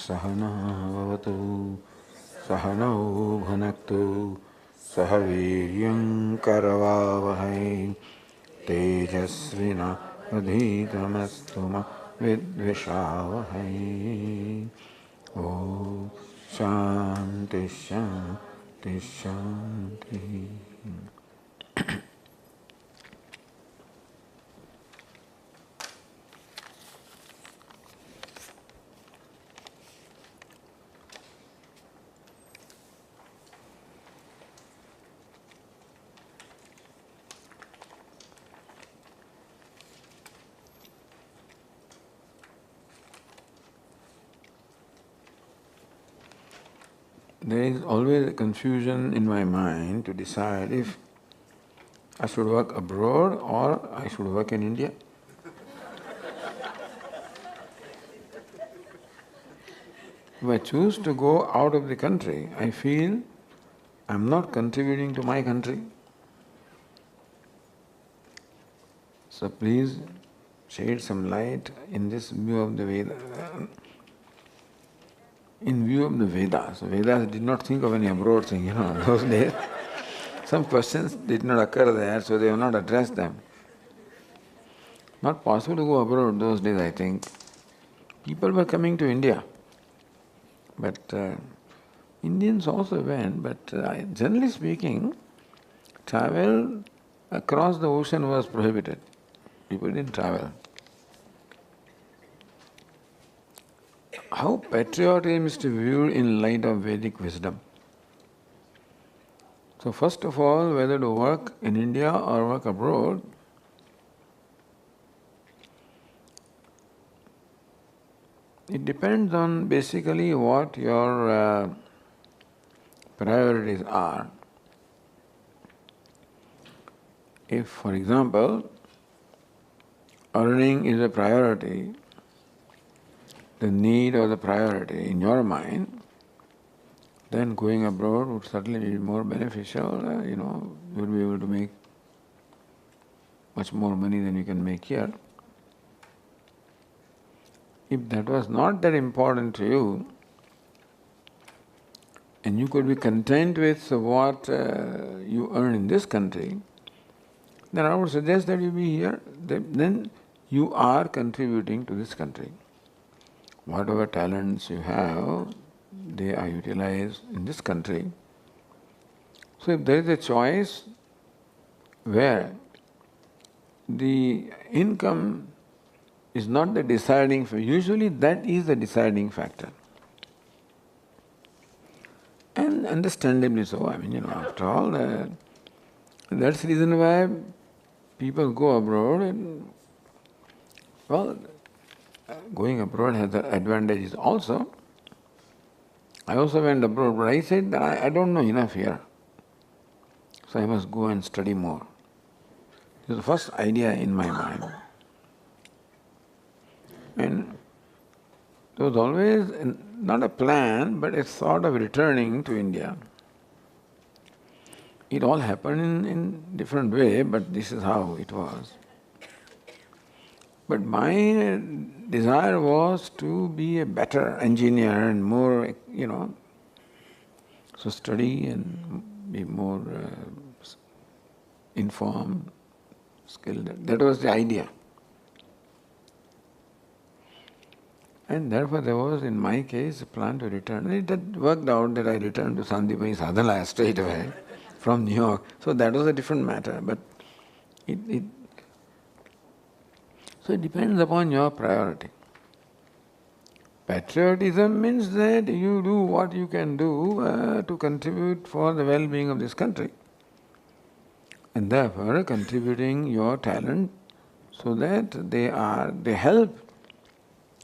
सहनावतु सहनौ भुनक्तु सह वीर्यङ्करवावहै तेजस्विनावधीतमस्तु मा विद्विषावहै। ॐ शान्ति शान्ति शान्तिः। There is always a confusion in my mind to decide if I should work abroad or I should work in India. If I choose to go out of the country, I feel I'm not contributing to my country. So please shed some light in this view of the Vedas. In view of the Vedas. Vedas did not think of any abroad thing, those days. Some questions did not occur there, so they have not addressed them. Not possible to go abroad those days, I think. People were coming to India, but Indians also went, but generally speaking, travel across the ocean was prohibited. People didn't travel. How patriotism is to be viewed in light of Vedic wisdom. So first of all, whether to work in India or work abroad, it depends on basically what your priorities are. If, for example, earning is a priority, the need or the priority in your mind, then going abroad would certainly be more beneficial. You will be able to make much more money than you can make here. If that was not that important to you, and you could be content with what you earn in this country, then I would suggest that you be here. Then you are contributing to this country. Whatever talents you have, they are utilized in this country. So if there is a choice where the income is not the deciding factor, usually that is the deciding factor. And understandably so, after all, that's the reason why people go abroad and, going abroad has the advantages also. I also went abroad, but I said that I don't know enough here. So I must go and study more. This is the first idea in my mind. And there was always not a plan, but a thought of returning to India. It all happened in different way, but this is how it was. But my desire was to be a better engineer and more, so study and be more informed, skilled. That was the idea. And therefore there was, in my case, a plan to return. And it worked out that I returned to Sandipani Sadhalaya straight away from New York. So that was a different matter. But so it depends upon your priority. Patriotism means that you do what you can do to contribute for the well-being of this country. And therefore contributing your talent so that they help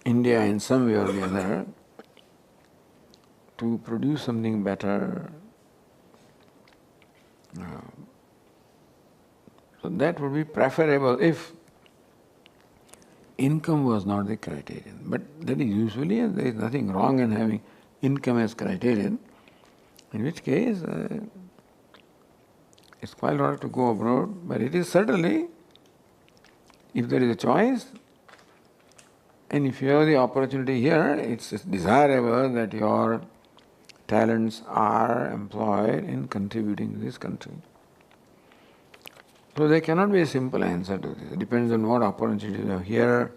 India in some way or the other to produce something better. So that would be preferable if income was not the criterion. But that is usually, there is nothing wrong in having income as criterion, in which case it's quite all right to go abroad, but it is certainly, if there is a choice, And if you have the opportunity here, it's desirable that your talents are employed in contributing to this country. So there cannot be a simple answer to this. It depends on what opportunity you have here,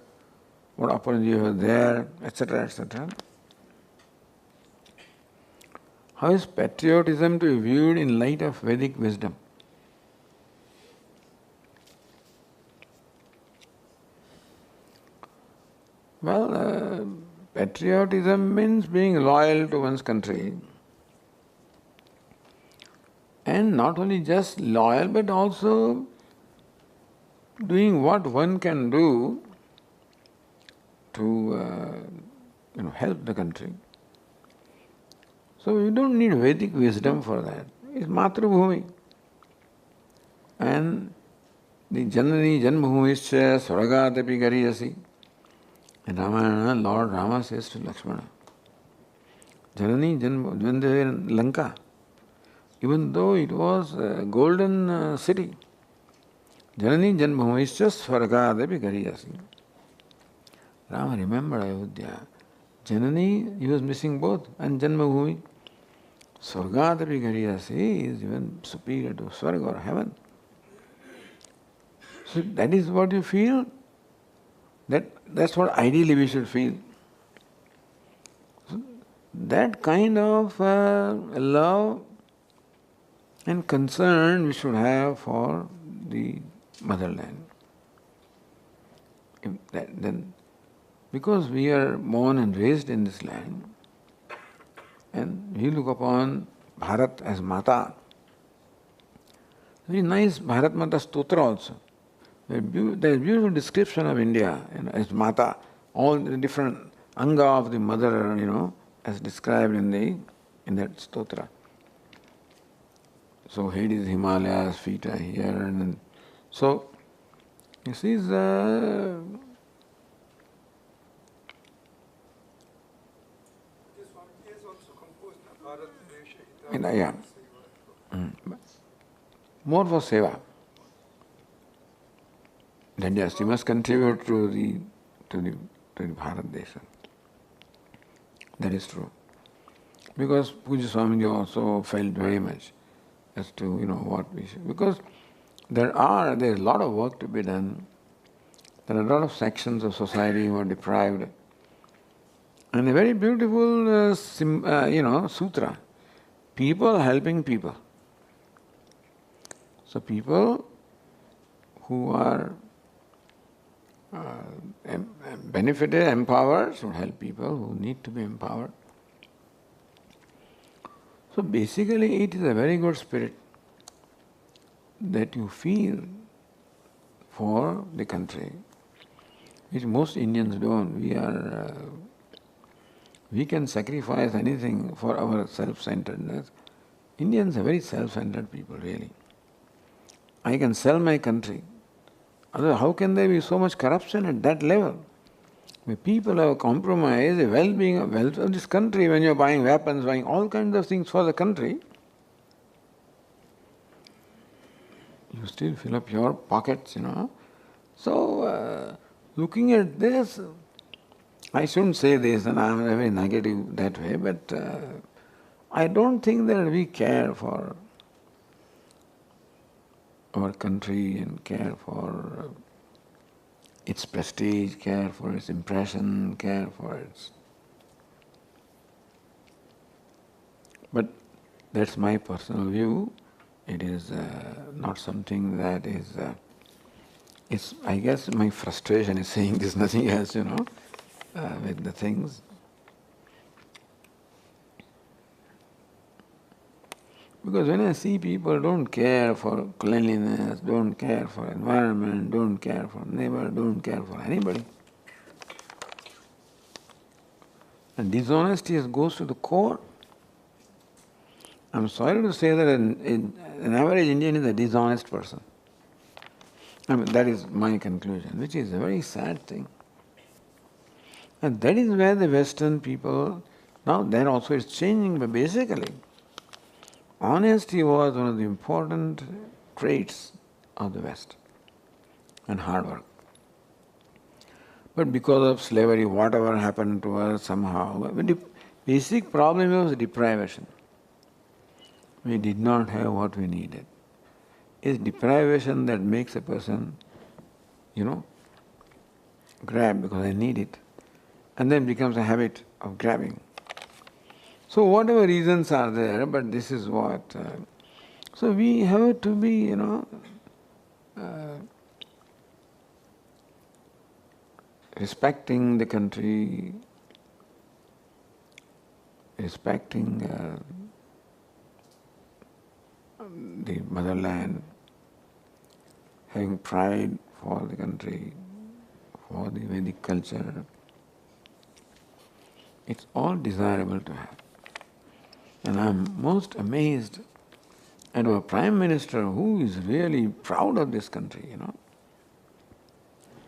what opportunity you have there, etc., etc. How is patriotism to be viewed in light of Vedic wisdom? Well, patriotism means being loyal to one's country. And not only just loyal, but also doing what one can do to help the country. So you don't need Vedic wisdom for that. It's Matrubhumi. And the Janani Janmabhumischa Swargatapi Gariyasi. In Ramayana, Lord Rama says to Lakshmana, Janani Janma, when they were in Lanka, even though it was a golden city, Janani Janmabhumischa Swargatapi Gariyasi. Rama remembered Ayodhya. Janani, he was missing both, and Janmabhumi. Swargatapi Gariyasi is even superior to Swarga or heaven. So that is what you feel. That's what ideally we should feel. So that kind of love and concern we should have for the motherland. Then, because we are born and raised in this land, and we look upon Bharat as Mata. Very nice Bharat Mata Stotra also. There is beautiful description of India as Mata, all the different anga of the mother, as described in that stotra. So head is Himalayas, feet are here, and then, so you see the yeah. More for seva. Then yes, you must contribute to the Bharat Desha. That is true. Because Pujya Swamiji also felt very much as to what we should. Because there is a lot of work to be done. There are a lot of sections of society who are deprived. And a very beautiful sutra. People helping people. So people who are benefited, empowered, should help people who need to be empowered. So basically it is a very good spirit that you feel for the country, which most Indians don't. We can sacrifice anything for our self-centeredness. Indians are very self-centered people, really. I can sell my country. Otherwise, how can there be so much corruption at that level? Where people have compromised the well-being of wealth of this country when you're buying weapons, buying all kinds of things for the country. You still fill up your pockets, So, looking at this, I shouldn't say this, and I'm very negative that way, but I don't think that we care for our country and care for its prestige, care for its impression, care for its... But that's my personal view. It is not something that is... it's, I guess my frustration is saying this, nothing else, with the things. Because when I see people don't care for cleanliness, don't care for environment, don't care for neighbor, don't care for anybody, and dishonesty goes to the core. I'm sorry to say that an average Indian is a dishonest person. I mean, that is my conclusion, which is a very sad thing. And that is where the Western people, now then also it's changing, but basically, honesty was one of the important traits of the West, and hard work. But because of slavery, whatever happened to us somehow, the basic problem was deprivation. We did not have what we needed. It's deprivation that makes a person, grab because I need it. And then becomes a habit of grabbing. So whatever reasons are there, but this is what... so we have to be, respecting the country, respecting the motherland, having pride for the country, for the Vedic culture. It's all desirable to have. And I'm most amazed at our Prime Minister, who is really proud of this country,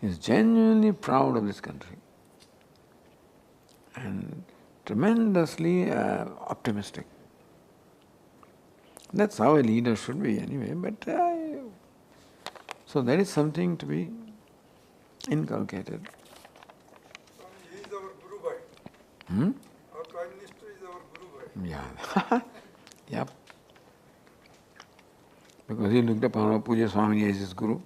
He's genuinely proud of this country. And tremendously optimistic. That's how a leader should be anyway, but so that is something to be inculcated. He is our Guru Bhai. Our Prime Minister is our Guru Bhai. Yeah. Yep. Because he looked upon our Puja Swamiji as his Guru.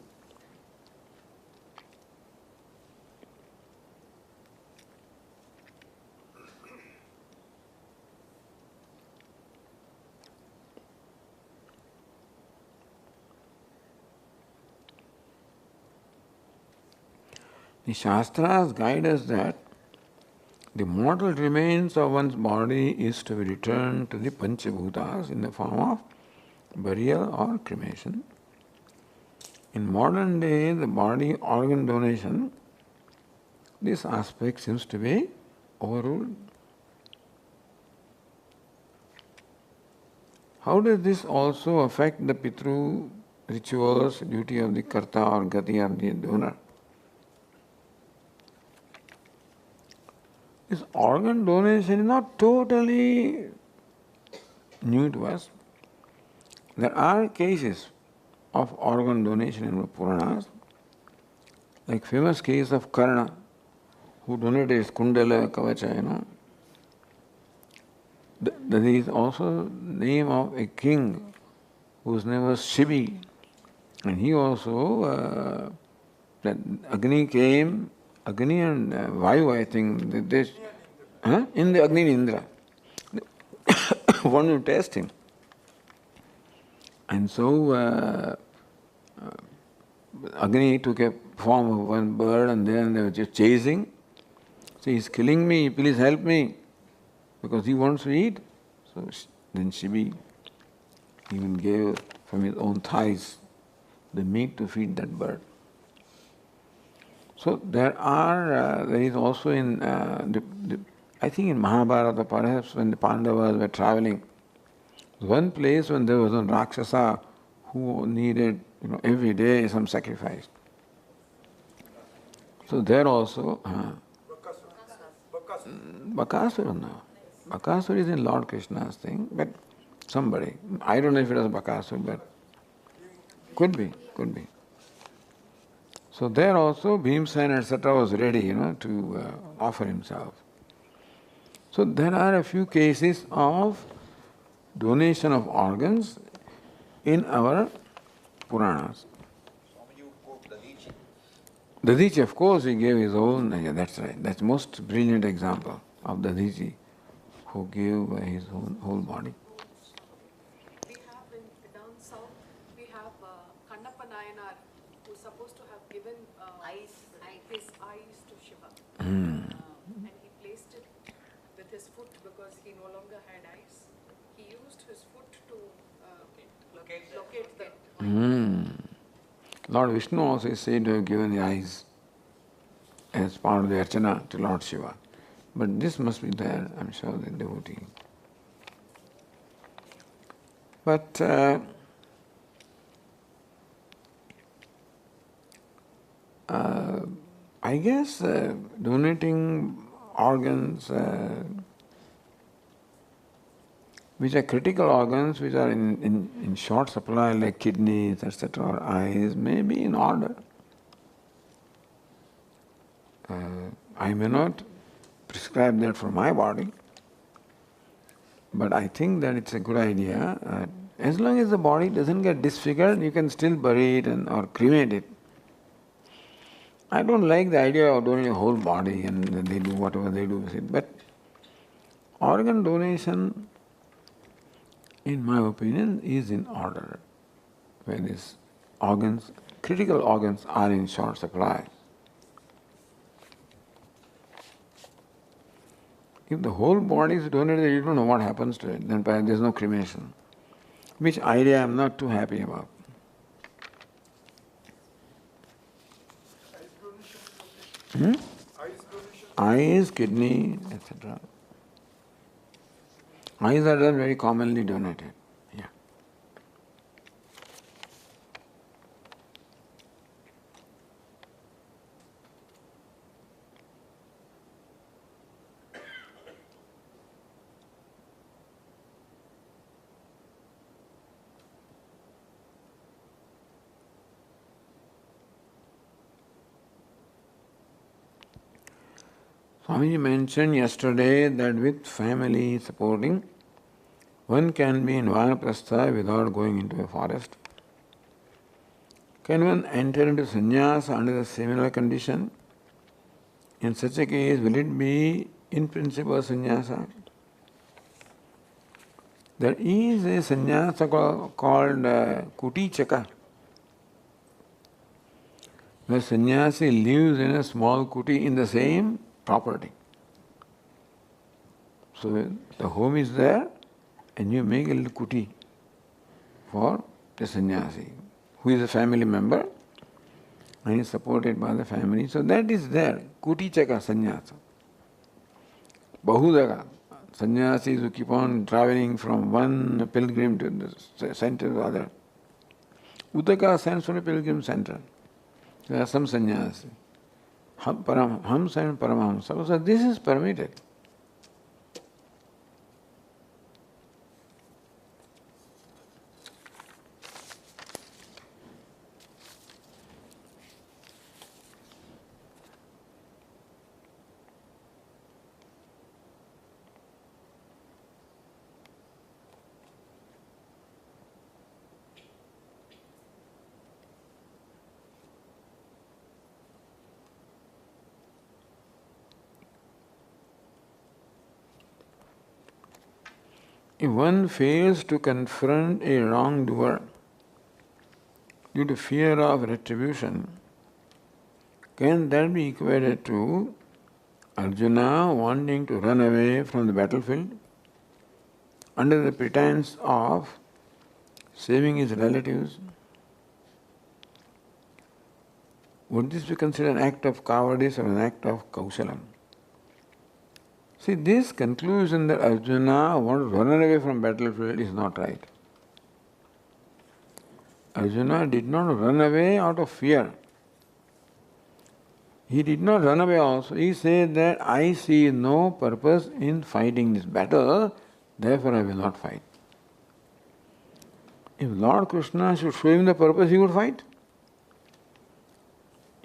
The Shastras guide us that the mortal remains of one's body is to be returned to the Panchabhutas in the form of burial or cremation. In modern day, the body organ donation, this aspect seems to be overruled. How does this also affect the Pitru rituals, duty of the Karta or Gati of the donor? This organ donation is not totally new to us. There are cases of organ donation in the Puranas, like famous case of Karna, who donated his Kundala Kavacha, That is also the name of a king whose name was Shibi. And he also, that Agni came, Agni and Vayu, I think, in the Agni Indra. One to test him. And so Agni took a form of one bird and then they were just chasing. So he's killing me, please help me, because he wants to eat. So then Shibi even gave from his own thighs the meat to feed that bird. So there is also in, I think in Mahabharata perhaps when the Pandavas were traveling, one place when there was a Rakshasa who needed, every day some sacrifice. So there also, Bakasura no. Bakasura is in Lord Krishna's thing, but somebody, I don't know if it was Bakasura, but could be. So there also Bhimsen etc. was ready, to offer himself. So there are a few cases of donation of organs in our Puranas. Dadichi, of course, he gave his own, that's right, that's most brilliant example of Dadichi, who gave his own whole body. We have down south, we have Kannappa Nayanar, who is supposed to have given his eyes to Shiva. And he placed it with his foot because he no longer had eyes. He used his foot to locate the Lord Vishnu also is said to have given the eyes as part of the Archana to Lord Shiva. But this must be there, I'm sure, the devotee. But I guess donating organs which are critical organs, which are in short supply, like kidneys, etc., or eyes, may be in order. I may not prescribe that for my body, but I think that it's a good idea. As long as the body doesn't get disfigured, you can still bury it or cremate it. I don't like the idea of donating a whole body and they do whatever they do with it. But organ donation, in my opinion, is in order when these organs, critical organs, are in short supply. If the whole body is donated, you don't know what happens to it, then there is no cremation. Which idea I am not too happy about. Eyes, kidney, etc. Eyes are done very commonly donated. Yeah. Swamiji mentioned yesterday that with family supporting, one can be in Vanaprastha without going into a forest. Can one enter into sannyasa under a similar condition? In such a case, will it be in principle sannyasa? There is a sannyasa called kuti chaka, where sannyasi lives in a small kuti in the same property. So the home is there and you make a little kuti for the sannyasi, who is a family member and is supported by the family. So that is there, kuti chaka sannyasa. Bahudaga, sannyasis who keep on traveling from one pilgrim to the center to the other. Udaka stands for a pilgrim center. There are some sannyasi. Hamsa and Paramahamsa. So this is permitted. If one fails to confront a wrongdoer due to fear of retribution, can that be equated to Arjuna wanting to run away from the battlefield under the pretense of saving his relatives? Would this be considered an act of cowardice or an act of kausalam? See, this conclusion that Arjuna wanted to run away from battlefield is not right. Arjuna did not run away out of fear. He did not run away also. He said that I see no purpose in fighting this battle, therefore I will not fight. If Lord Krishna should show him the purpose, he would fight.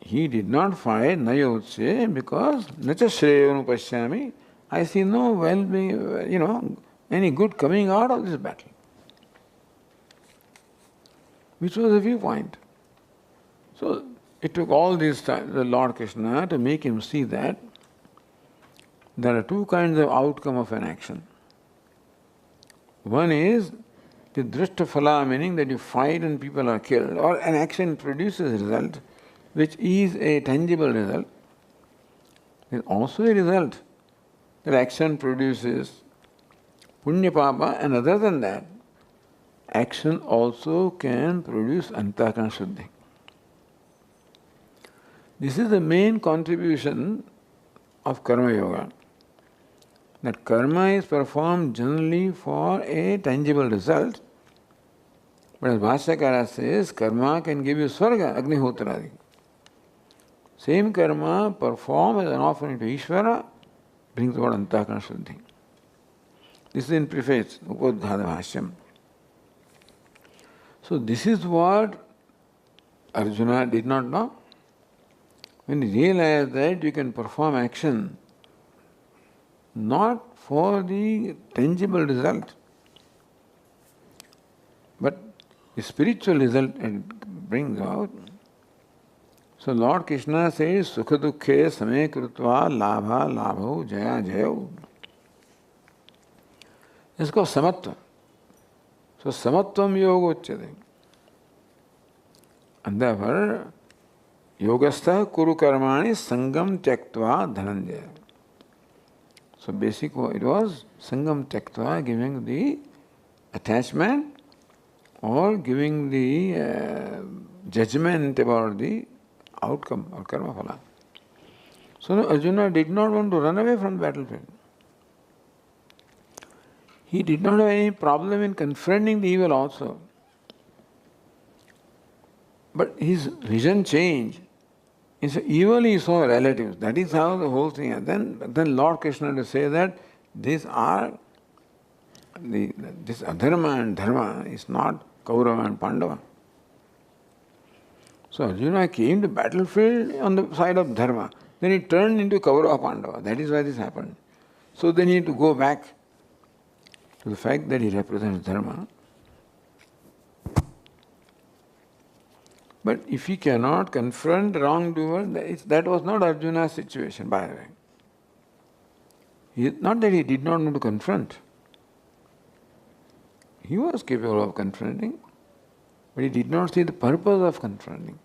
He did not fight, nayotse, because nacha shreyanu pashyami, I see no well-being, any good coming out of this battle. Which was the viewpoint. So it took all this time, the Lord Krishna, to make him see that there are two kinds of outcome of an action. One is the drishtaphala, meaning that you fight and people are killed, or an action produces a result which is a tangible result. There is also a result that action produces punya papa, and other than that, action also can produce antakarana shuddhi. This is the main contribution of karma yoga. That karma is performed generally for a tangible result, but as Bhashyakara says, karma can give you swarga, agnihotradi. Same karma performed as an offering to Ishvara brings about antakarana shuddhi. This is in preface, Upadhada Bhashyam. So this is what Arjuna did not know. When you realize that you can perform action not for the tangible result, but the spiritual result it brings out. So Lord Krishna says, Sukha Dukkhe Same Krutva Labha Labho Jaya Jayo. It's called Samatva. So Samatvam Yoga Uchyate. And therefore, Yogastha Kuru Karmani Sangam Tyaktva Dhananjaya. So basically it was Sangam Tyaktva, giving the attachment or giving the judgment about the outcome or karma phala. So Arjuna did not want to run away from the battlefield. He did not have any problem in confronting the evil also. But his vision changed. Instead, evil he saw relatives. That is how the whole thing is. Then Lord Krishna to say that these are this adharma and dharma is not Kaurava and Pandava. So Arjuna came to the battlefield on the side of dharma. Then he turned into Kaurava Pandava. That is why this happened. So they need to go back to the fact that he represents dharma. But if he cannot confront wrongdoer, that was not Arjuna's situation, by the way. Not that he did not want to confront. He was capable of confronting, but he did not see the purpose of confronting.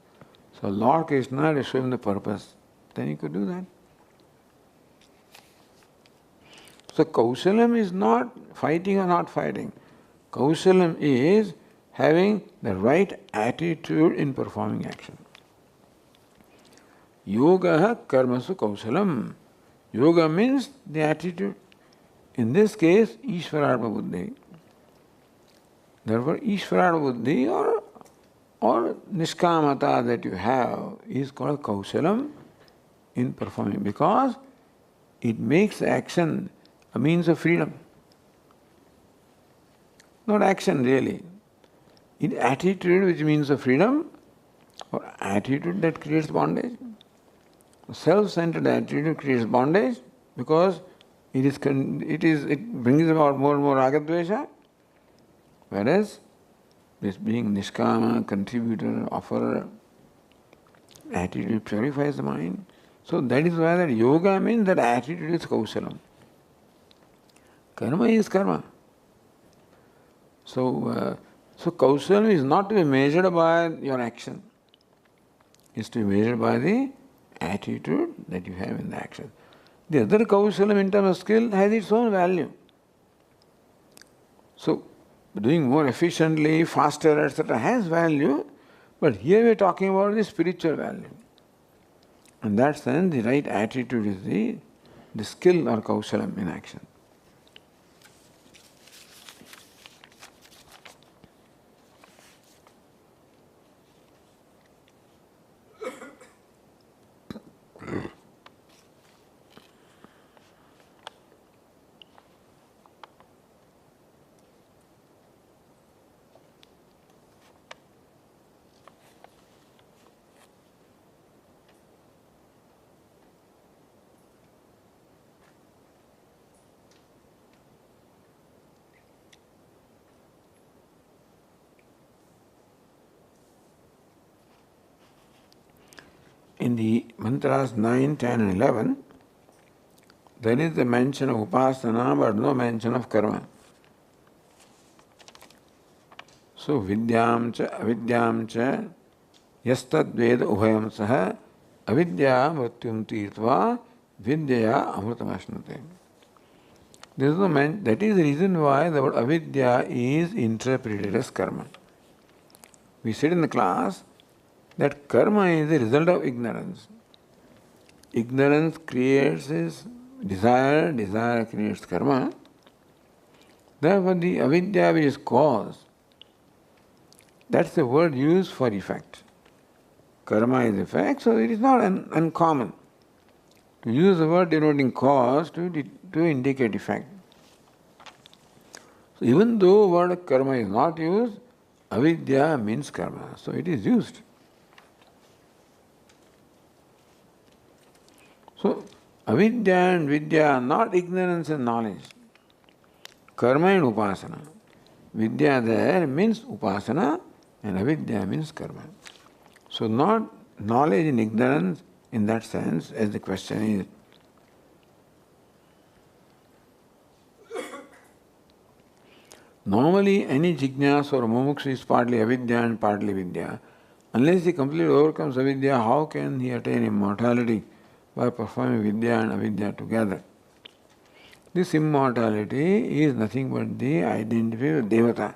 So Lord Krishna had shown him the purpose. Then he could do that. So Kausalam is not fighting or not fighting. Kausalam is having the right attitude in performing action. Yoga karmasu kausalam. Yoga means the attitude. In this case, Ishvararma Buddhi. Therefore, Ishvararma Buddhi or Nishkamata that you have is called kausalam in performing, because it makes action a means of freedom. Not action really. In attitude which means of freedom, or attitude that creates bondage. Self-centered attitude creates bondage because it brings about more and more ragadvesha, whereas this being nishkama, contributor, offerer, attitude purifies the mind. So that is why that yoga means that attitude is kausalam. Karma is karma. So kausalam is not to be measured by your action. It's to be measured by the attitude that you have in the action. The other kausalam in terms of skill has its own value. So doing more efficiently, faster, etc. has value, but here we are talking about the spiritual value. In that sense, the right attitude is the skill or kausalam in action. In the mantras 9, 10 and 11, there is the mention of upasana but no mention of karma. So vidyam cha avidyam cha yastad veda ubhayam saha avidya mrityum tirtva vidyaya amrutamashnate. That is the reason why the word avidya is interpreted as karma. We said in the class that karma is the result of ignorance. Ignorance creates desire, desire creates karma. Therefore, the avidya which is cause, that's the word used for effect. Karma is effect, so it is not uncommon to use the word denoting cause to indicate effect. So even though the word karma is not used, avidya means karma, so it is used. So, avidya and vidya are not ignorance and knowledge. Karma and upasana. Vidya there means upasana and avidya means karma. So not knowledge and ignorance in that sense as the question is. Normally any jignyas or mumuksha is partly avidya and partly vidya. Unless he completely overcomes avidya, how can he attain immortality by performing vidya and avidya together? This immortality is nothing but the identity of devata.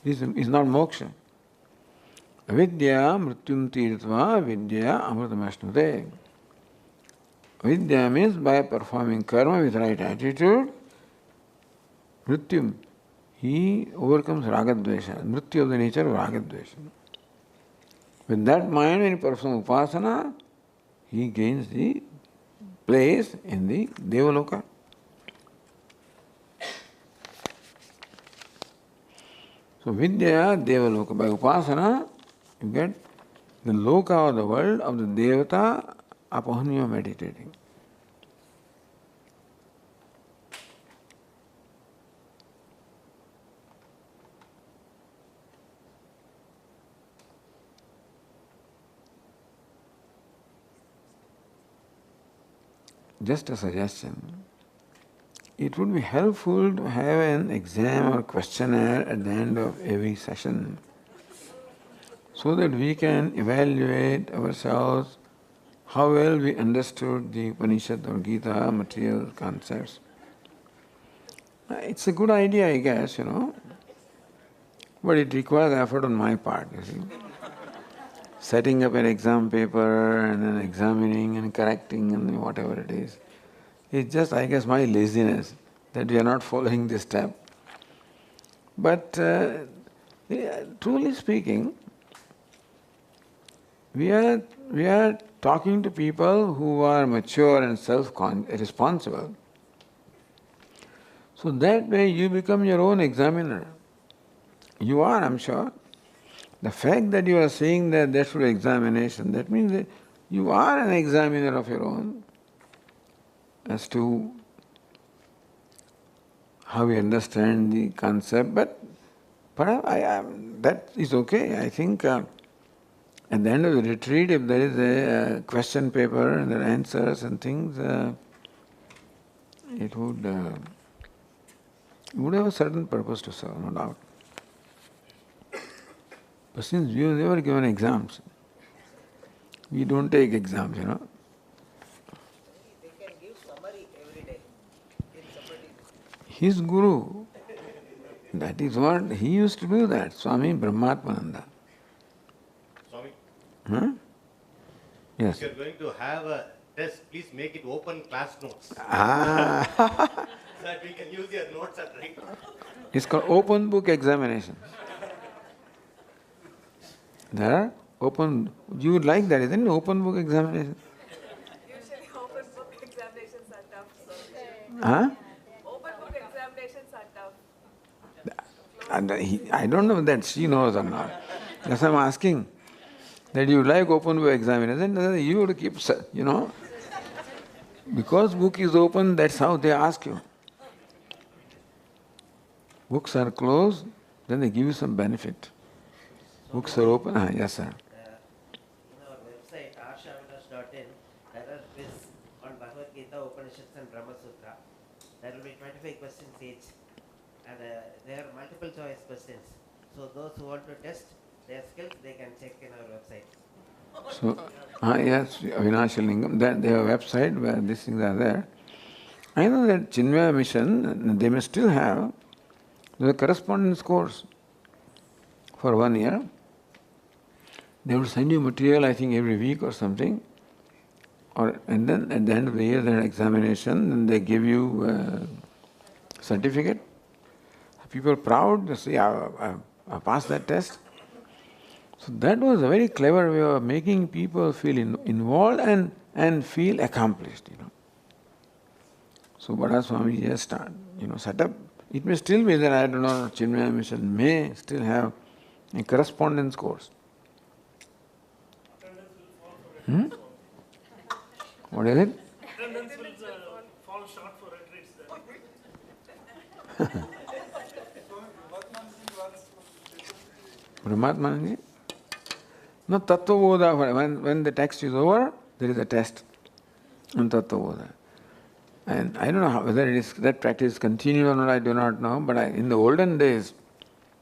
This is not moksha. Avidya mrityum tirtva vidya amritamashnude. Vidya means by performing karma with right attitude, mrityum, he overcomes ragadvesha, mrityu of the nature of ragadvesha. With that mind, when he performs upasana, he gains the place in the Devaloka. So Vidya, Devaloka. By upasana, you get the loka of the world of the Devata upon you are meditating. Just a suggestion. It would be helpful to have an exam or questionnaire at the end of every session so that we can evaluate ourselves how well we understood the Upanishad or Gita material concepts. It's a good idea, I guess, but it requires effort on my part, you see. Setting up an exam paper and then examining and correcting and whatever it is. It's just, I guess, my laziness that we are not following this step. But truly speaking, we are talking to people who are mature and self-responsible. So that way you become your own examiner. You are, I'm sure. The fact that you are saying that there should be examination, that means that you are an examiner of your own as to how we understand the concept. But perhaps that is okay. I think at the end of the retreat, if there is a question paper and there are answers and things, it would have a certain purpose to serve, no doubt. But since we have never given exams, we don't take exams, They can give summary every day. His guru, that is what he used to do that, Swami Brahmatmananda. Swami, Yes. if you're going to have a test, please make it open class notes. So that we can use your notes and write. It's called open book examination. There are open, you would like that, isn't it? Open book examination. Usually open book examinations are tough. So open book examinations are tough. And I don't know that she knows or not. That's why I'm asking. That you like open book examination, you have to keep, because book is open, that's how they ask you. Books are closed, then they give you some benefit. Books are open, yes sir. On our website, arshavilas.in, there are quiz on Bhagavad Gita, Upanishads and Brahma Sutra. There will be 25 questions each. And there are multiple choice questions. So those who want to test their skills, they can check in our website. So, yes, Avinashalingam, that they have a website where these things are there. I know that Chinmaya Mission, they may still have the correspondence course for 1 year. They would send you material, I think, every week or something. And then at the end of the year, there is examination, and they give you a certificate. People are proud to say, I passed that test. So that was a very clever way of making people feel involved and feel accomplished, So Bada Swami just set up. It may still be that, I don't know, Chinmaya Mission may still have a correspondence course. What is it? Brahmatmanji? No, Tattvabodha, when the text is over, there is a test on Tattvabodha. And I don't know whether that practice continued or not, I do not know, but in the olden days,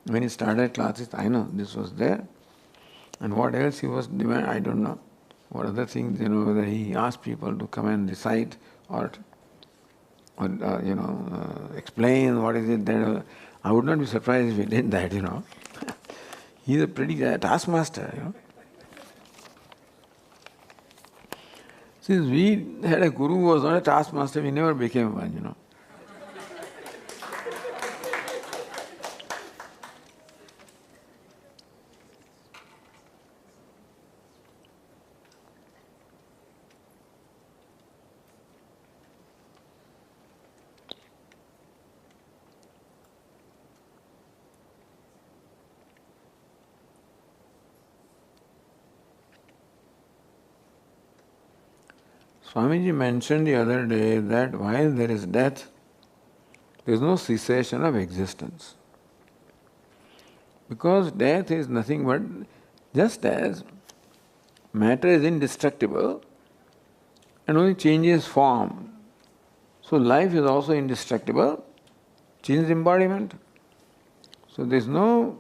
when he started classes, I know this was there. And what else he was doing, I don't know. What other things, whether he asked people to come and recite or explain what is it that... I would not be surprised if he did that, He's a pretty taskmaster, Since we had a guru who was not a taskmaster, we never became one, Swamiji mentioned the other day that while there is death, there is no cessation of existence. Because death is nothing but, just as matter is indestructible and only changes form, so life is also indestructible, changes embodiment. So there is no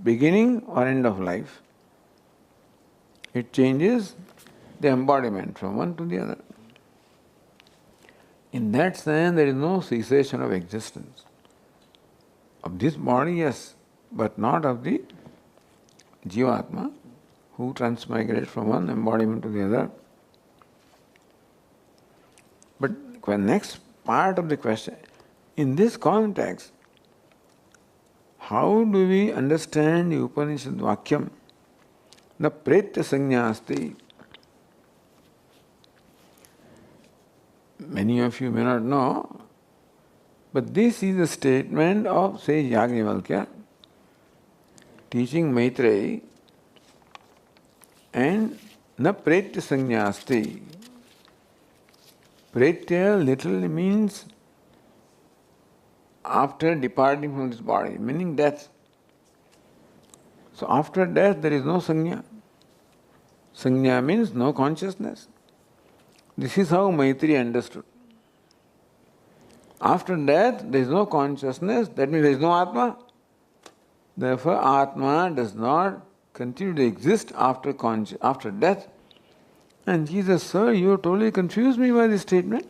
beginning or end of life. It changes the embodiment from one to the other. In that sense, there is no cessation of existence. Of this body, yes, but not of the Jivatma, who transmigrated from one embodiment to the other. But the next part of the question, in this context, how do we understand the Upanishad Vakyam? Na pretya sanya asti. Many of you may not know, but this is a statement of sage Yajnavalkya teaching Maitreyi, and na pretya sanya asti. Pretya literally means after departing from this body, meaning death. So after death there is no sanya. Sanya means no consciousness. This is how Maitreyi understood. After death, there is no consciousness, that means there is no Atma. Therefore, Atma does not continue to exist after death. And Jesus, sir, you have totally confused me by this statement.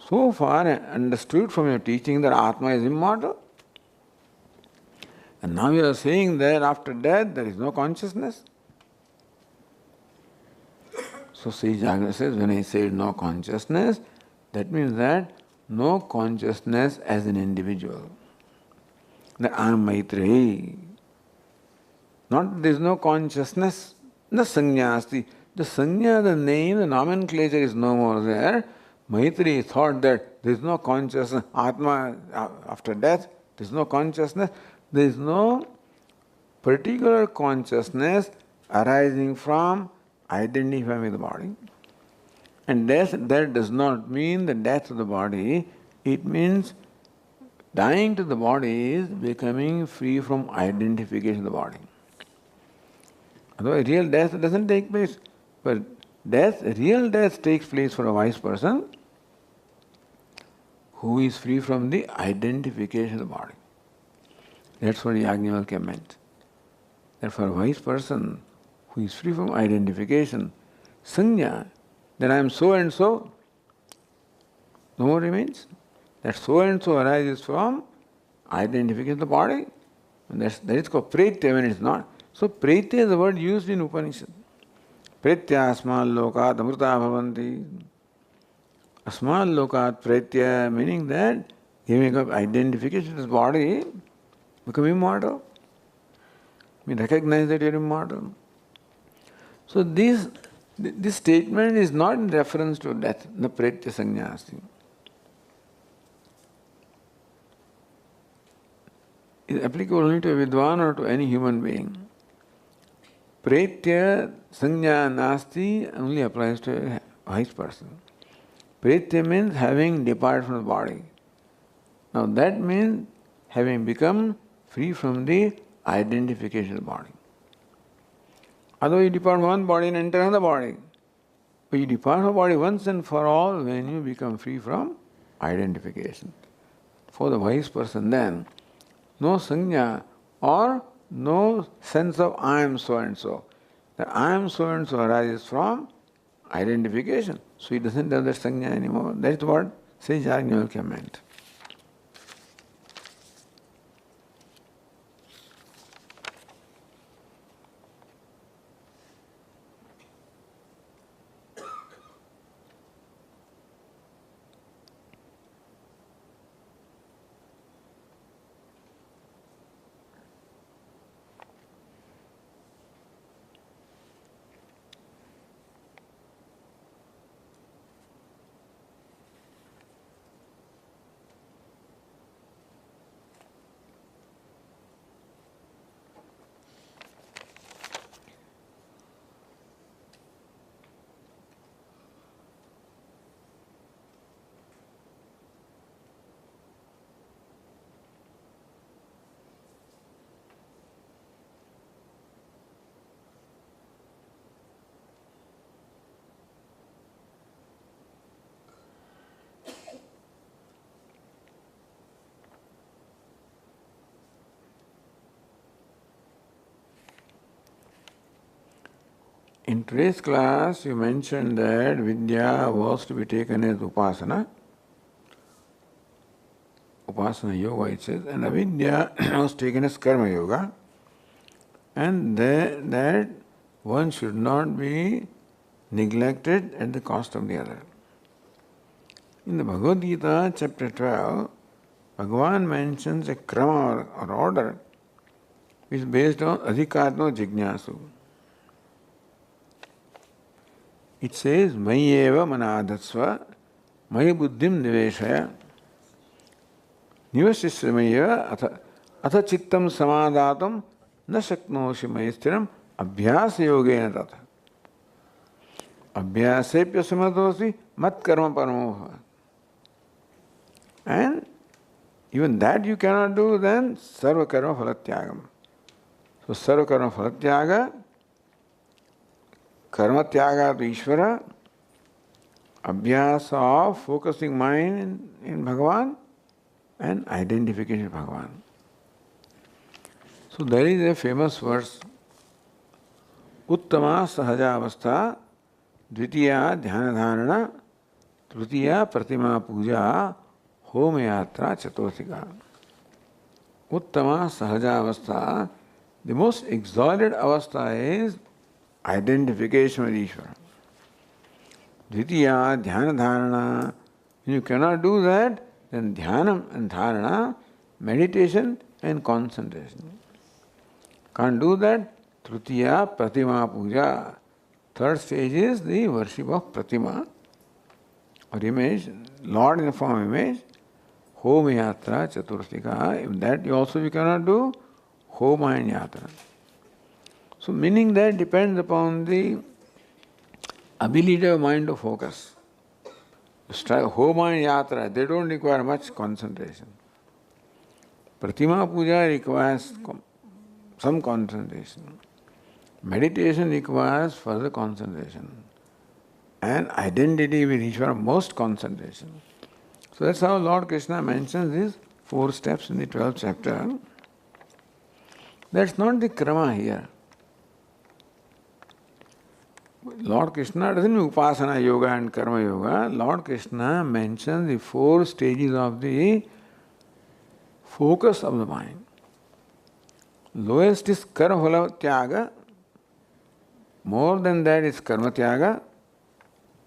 So far I understood from your teaching that Atma is immortal. And now you are saying that after death there is no consciousness. So Sri Jagana says, when I say no consciousness, that means that no consciousness as an individual. That I am Maitreyi. Not there is no consciousness, the sanya asti. The sanya, the name, the nomenclature is no more there. Maitreyi thought that there is no consciousness, Atma after death, there is no consciousness. There is no particular consciousness arising from identifying with the body. And death, that does not mean the death of the body, it means dying to the body is becoming free from identification of the body. Otherwise, real death doesn't take place. But real death takes place for a wise person who is free from the identification of the body. That's what Yajnavalkya meant. That for a wise person who is free from identification, sanya, that I am so and so, no more remains. That so and so arises from identification of the body. And that is called pretya when it is not. So pretya is the word used in Upanishad. Pretya asmal lokat amrita bhavanti. Asmal lokat pretya, meaning that giving up identification of this body, become immortal. We recognize that you are immortal. So this statement is not in reference to death, the pretya sanyasi. It is applicable only to a vidwan or to any human being. Pretya sanya nasti only applies to a wise person. Pretya means having departed from the body. Now that means having become free from the identification of the body. Otherwise you depart from one body and enter another body. But you depart from the body once and for all when you become free from identification. For the wise person then, no sanya or no sense of I am so and so. That I am so and so arises from identification. So he doesn't have that sanya anymore. That's what Sage Yajnavalkya meant. In today's class, you mentioned that Vidya was to be taken as Upasana. Upasana Yoga, it says, and Avidya was taken as Karma Yoga. And that one should not be neglected at the cost of the other. In the Bhagavad Gita, chapter 12, Bhagavan mentions a krama or order which is based on adhikatma jignasu. It says, Mayeva manadatsva, Maya buddhim niveshaya, nivasisramaya atha chittam samadatam na shaknoshi mayistiram abhyasa yogena tatha. Abhyasepya samadosi mat karma paramoha. And even that you cannot do, then sarva karma phalatyagam. So sarva karma phalatyaga, karma tyaga to Ishvara, abhyasa of focusing mind in Bhagavan, and identification with Bhagavan. So there is a famous verse, Uttama sahaja avastha, dvitiya dhyanadharana, tritiya pratima puja, home yatra chaturthika. Uttama sahaja avastha, the most exalted avastha is identification with Ishvara. Dvitiya dhyana dharana. When you cannot do that, then dhyanam and dharana, meditation and concentration. Can't do that, tritiya pratima puja. Third stage is the worship of pratima or image, Lord in the form of image. Home yatra chaturthika. If that also you cannot do, homa and yatra. So meaning that depends upon the ability of mind to focus. Homa and yatra, they don't require much concentration. Pratima puja requires some concentration. Meditation requires further concentration. And identity with Ishvara, most concentration. So that's how Lord Krishna mentions these 4 steps in the 12th chapter. That's not the krama here. Lord Krishna doesn't mean upasana yoga and karma yoga. Lord Krishna mentions the 4 stages of the focus of the mind. Lowest is karma phala tyaga, more than that is karma tyaga,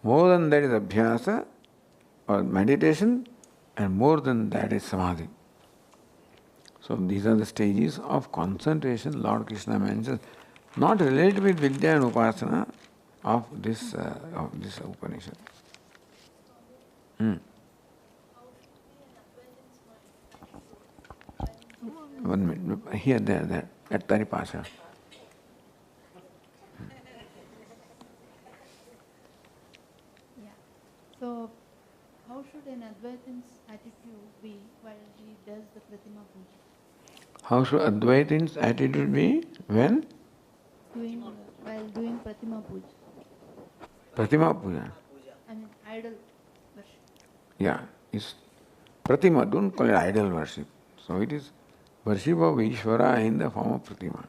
more than that is abhyasa or meditation, and more than that is samadhi. So these are the stages of concentration Lord Krishna mentions, not related with Vidya and Upasana of this Upanishad. One minute, here, there, at Taripasha. Yeah. So, how should an Advaitant's attitude be while while he does the Pratima Puja? How should Advaitins' attitude be when? While doing Pratima Puja. Pratima Puja. I mean, idol worship. Yeah, it's Pratima, don't call it idol worship. So it is worship of Ishvara in the form of Pratima.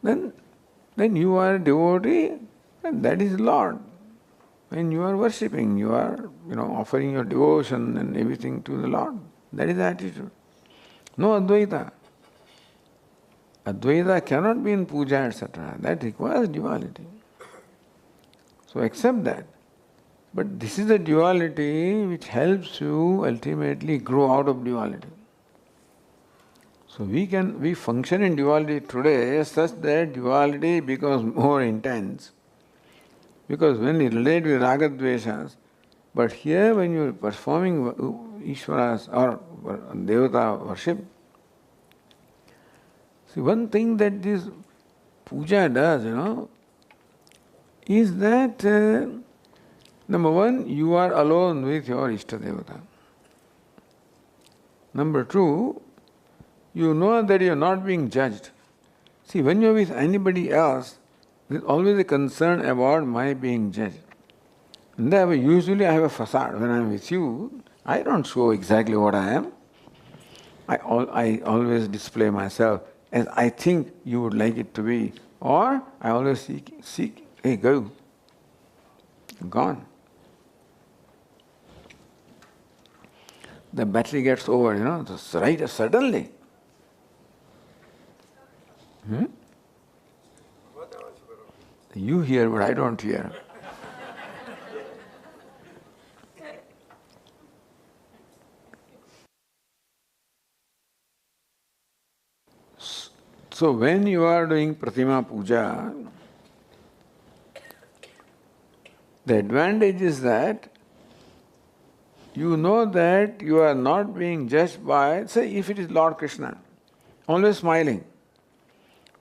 Then you are a devotee and that is Lord. When you are worshipping, you are, offering your devotion and everything to the Lord. That is the attitude. No Advaita. Advaita cannot be in puja, etc. That requires duality. So accept that. But this is the duality which helps you ultimately grow out of duality. So we function in duality today such that duality becomes more intense. Because when you relate with ragadveshas, but here when you are performing Ishvaras or Devata worship, see one thing that this puja does, is that number one, you are alone with your Ishtadevata. Number two, you know that you are not being judged. See, when you are with anybody else, there is always a concern about my being judged. And usually I have a facade. When I am with you, I don't show exactly what I am. I always display myself as I think you would like it to be. Or I always seek, hey, go. Gone. The battery gets over, just right suddenly. You hear, but I don't hear. So when you are doing Pratima Puja, the advantage is that you know that you are not being judged by, say if it is Lord Krishna, always smiling.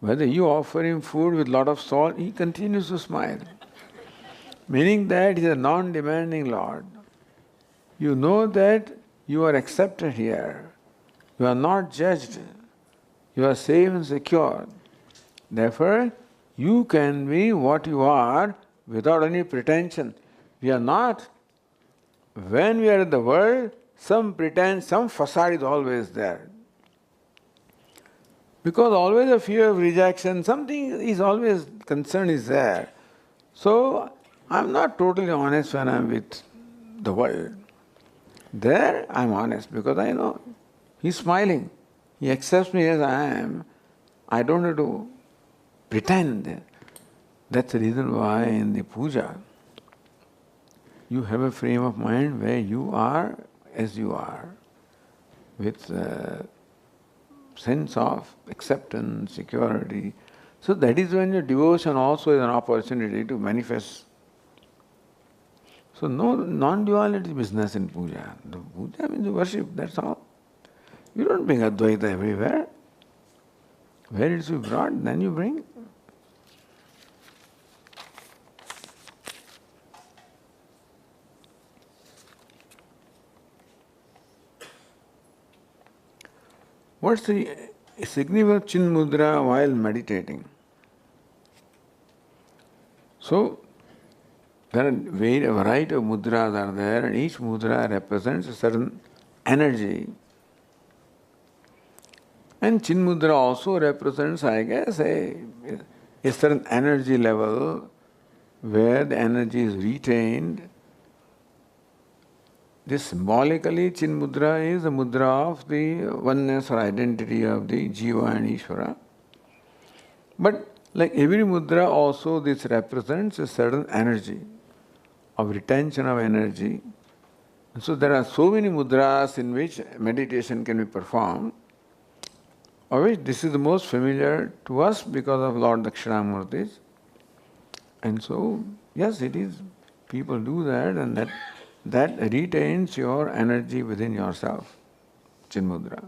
Whether you offer him food with lot of salt, he continues to smile. Meaning that he is a non-demanding Lord. You know that you are accepted here. You are not judged. You are safe and secure. Therefore, you can be what you are without any pretension. We are not. When we are in the world, some pretense, some facade is always there. Because always a fear of rejection, something is always, concern is there. So, I am not totally honest when I am with the world. There I am honest because I know he is smiling. He accepts me as I am. I don't have to pretend. That's the reason why in the puja, you have a frame of mind where you are as you are, with sense of acceptance, security. So that is when your devotion also is an opportunity to manifest. So no non-duality business in puja. The puja means worship, that's all. You don't bring Advaita everywhere. Where it is to be brought, then you bring. What's the significance of Chin Mudra while meditating? So, there are a variety of mudras are there, and each mudra represents a certain energy. And Chin Mudra also represents, I guess, a certain energy level where the energy is retained. This symbolically, Chin Mudra is the mudra of the oneness or identity of the Jiva and Ishvara. But like every mudra also this represents a certain energy of retention of energy. And so there are so many mudras in which meditation can be performed, of which this is the most familiar to us because of Lord Dakshinamurtis. And so, yes, it is. People do that and that retains your energy within yourself. Chin Mudra.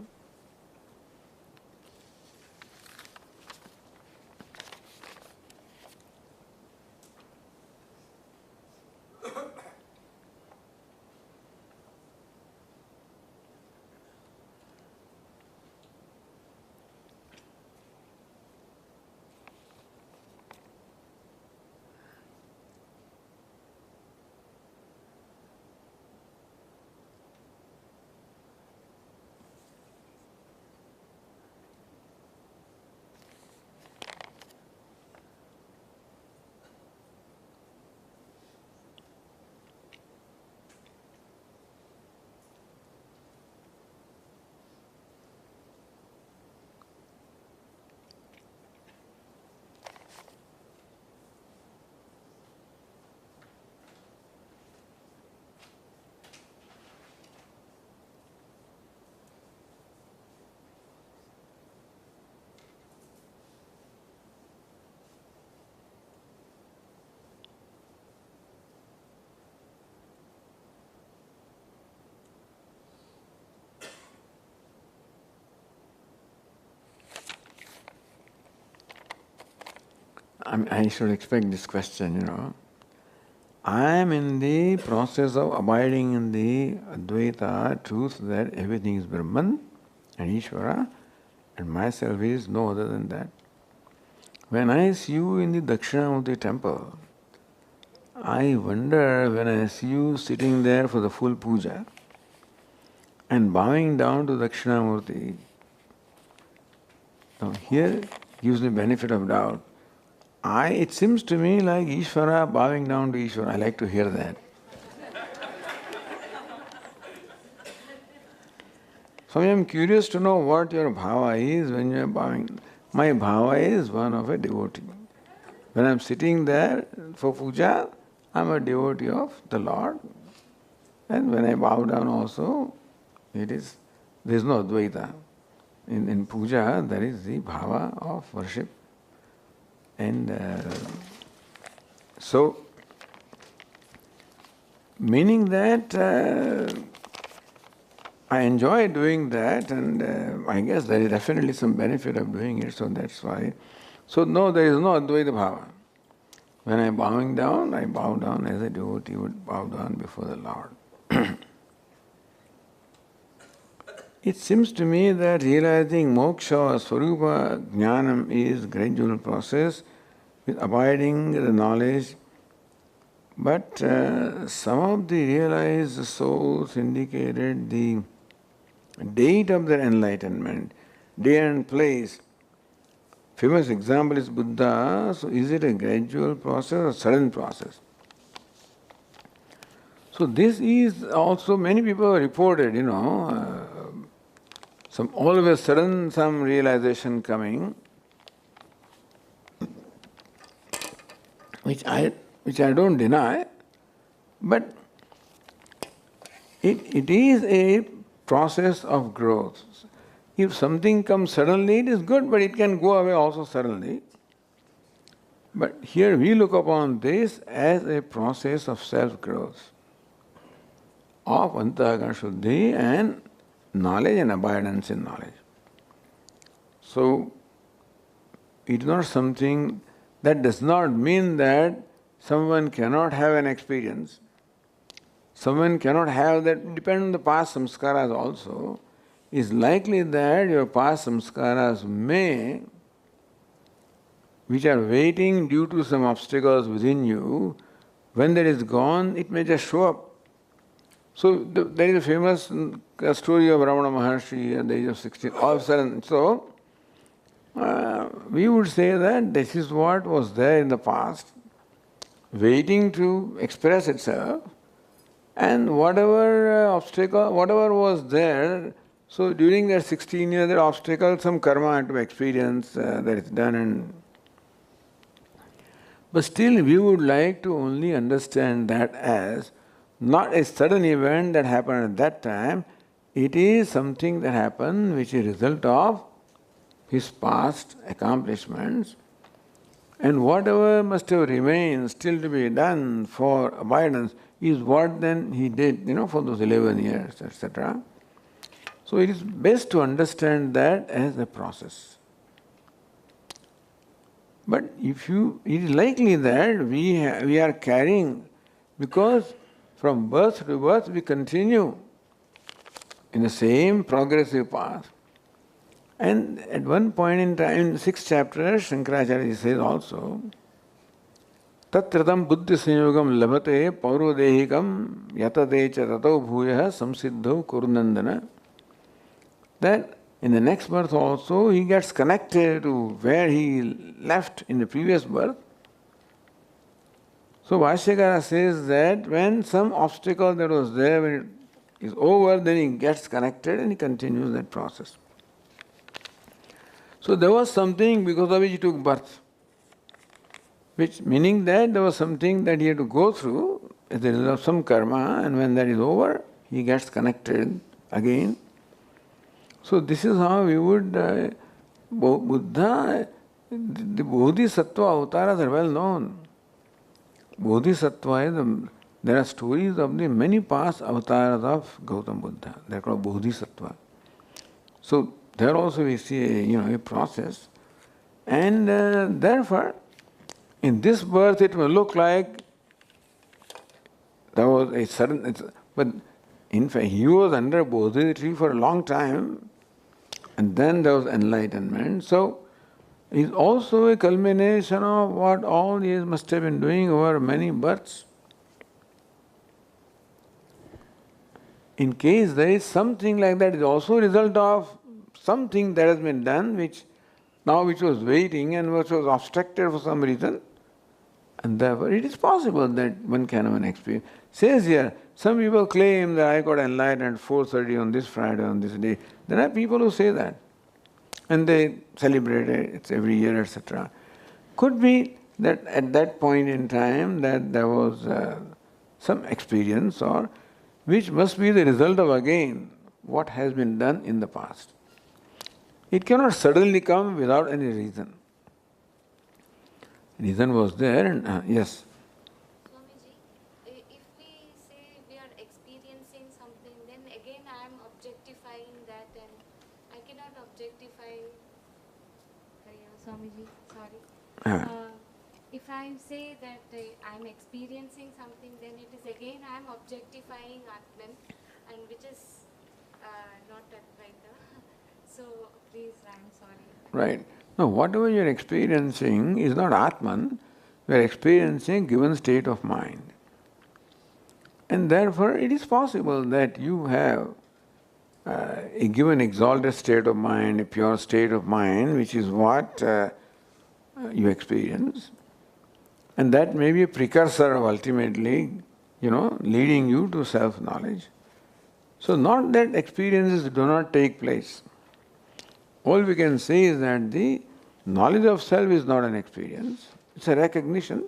I should expect this question. I am in the process of abiding in the Advaita truth that everything is Brahman and Ishvara, and myself is no other than that. When I see you in the Dakshinamurti temple, I wonder when I see you sitting there for the full puja and bowing down to Dakshinamurti. Now here gives me benefit of doubt. It seems to me like Ishvara bowing down to Ishvara. I like to hear that. So I am curious to know what your bhava is when you are bowing. My bhava is one of a devotee. When I am sitting there for puja, I am a devotee of the Lord. And when I bow down also, there is no Advaita. In puja, there is the bhava of worship. And so, meaning that I enjoy doing that, and I guess there is definitely some benefit of doing it, so that's why. So no, there is no Advaita bhava. When I am bowing down, I bow down as a devotee would bow down before the Lord. It seems to me that realizing moksha or swarupa jnanam is a gradual process with abiding the knowledge, but some of the realized souls indicated the date of their enlightenment, day and place. Famous example is Buddha. So is it a gradual process or sudden process? So this is also, many people have reported, some all of a sudden some realization coming, which I don't deny, but it is a process of growth. If something comes suddenly, it is good, but it can go away also suddenly. But here we look upon this as a process of self-growth, of antahkarana shuddhi and knowledge and abidance in knowledge. So, it is not something that does not mean that someone cannot have an experience. Someone cannot have that, depending on the past samskaras also. It's likely that your past samskaras may, which are waiting due to some obstacles within you, when that is gone, it may just show up. So there is a famous story of Ramana Maharshi at the age of 16, all of a sudden. So we would say that this is what was there in the past, waiting to express itself, and whatever obstacle, whatever was there, so during that 16 years, that obstacle, some karma had to be experienced, that is done. But still we would like to only understand that as not a sudden event that happened at that time, it is something that happened which is a result of his past accomplishments, and whatever must have remained still to be done for abidance is what then he did, for those 11 years, etc. So it is best to understand that as a process. But it is likely that we are carrying, because from birth to birth we continue in the same progressive path. And at one point in time, in the 6th chapter, Shankaracharya says also, Tatratam buddhi sanyogam labhate paurodehikam yatadecha tato bhuya samsiddho kurunandana. That in the next birth also he gets connected to where he left in the previous birth. So Bhashyakara says that when some obstacle that was there, when it is over, then he gets connected and he continues that process. So there was something because of which he took birth, which meaning that there was something that he had to go through as a result of some karma, and when that is over, he gets connected again. So this is how we would, Buddha, the Bodhisattva avatars are well known. Bodhisattva, there are stories of the many past avatars of Gautam Buddha. They are called Bodhisattva. So there also we see a process, and therefore In this birth it may look like there was a sudden, but in fact he was under Bodhi tree for a long time, and then there was enlightenment. So it's also a culmination of what all he must have been doing over many births. In case there is something like that, it's also a result of something that has been done which was waiting and which was obstructed for some reason. And therefore it is possible that one can have an experience. Says here, some people claim that I got enlightened at 4:30 on this Friday, on this day. There are people who say that. And they celebrate it, it's every year, etc. Could be that at that point in time that there was some experience or which must be the result of again what has been done in the past. It cannot suddenly come without any reason. Reason was there and yes. Swamiji, if we say we are experiencing something, then again I am objectifying that and I cannot objectify. Swamiji, sorry. If I say that I am experiencing something, then it is again I am objectifying Atman, and which is not Advaita. So please, I am sorry. Right. No, whatever you are experiencing is not Atman, you are experiencing a given state of mind. And therefore it is possible that you have a given exalted state of mind, a pure state of mind, which is what you experience. And that may be a precursor of ultimately, leading you to self-knowledge. So not that experiences do not take place. All we can say is that the knowledge of self is not an experience, it's a recognition.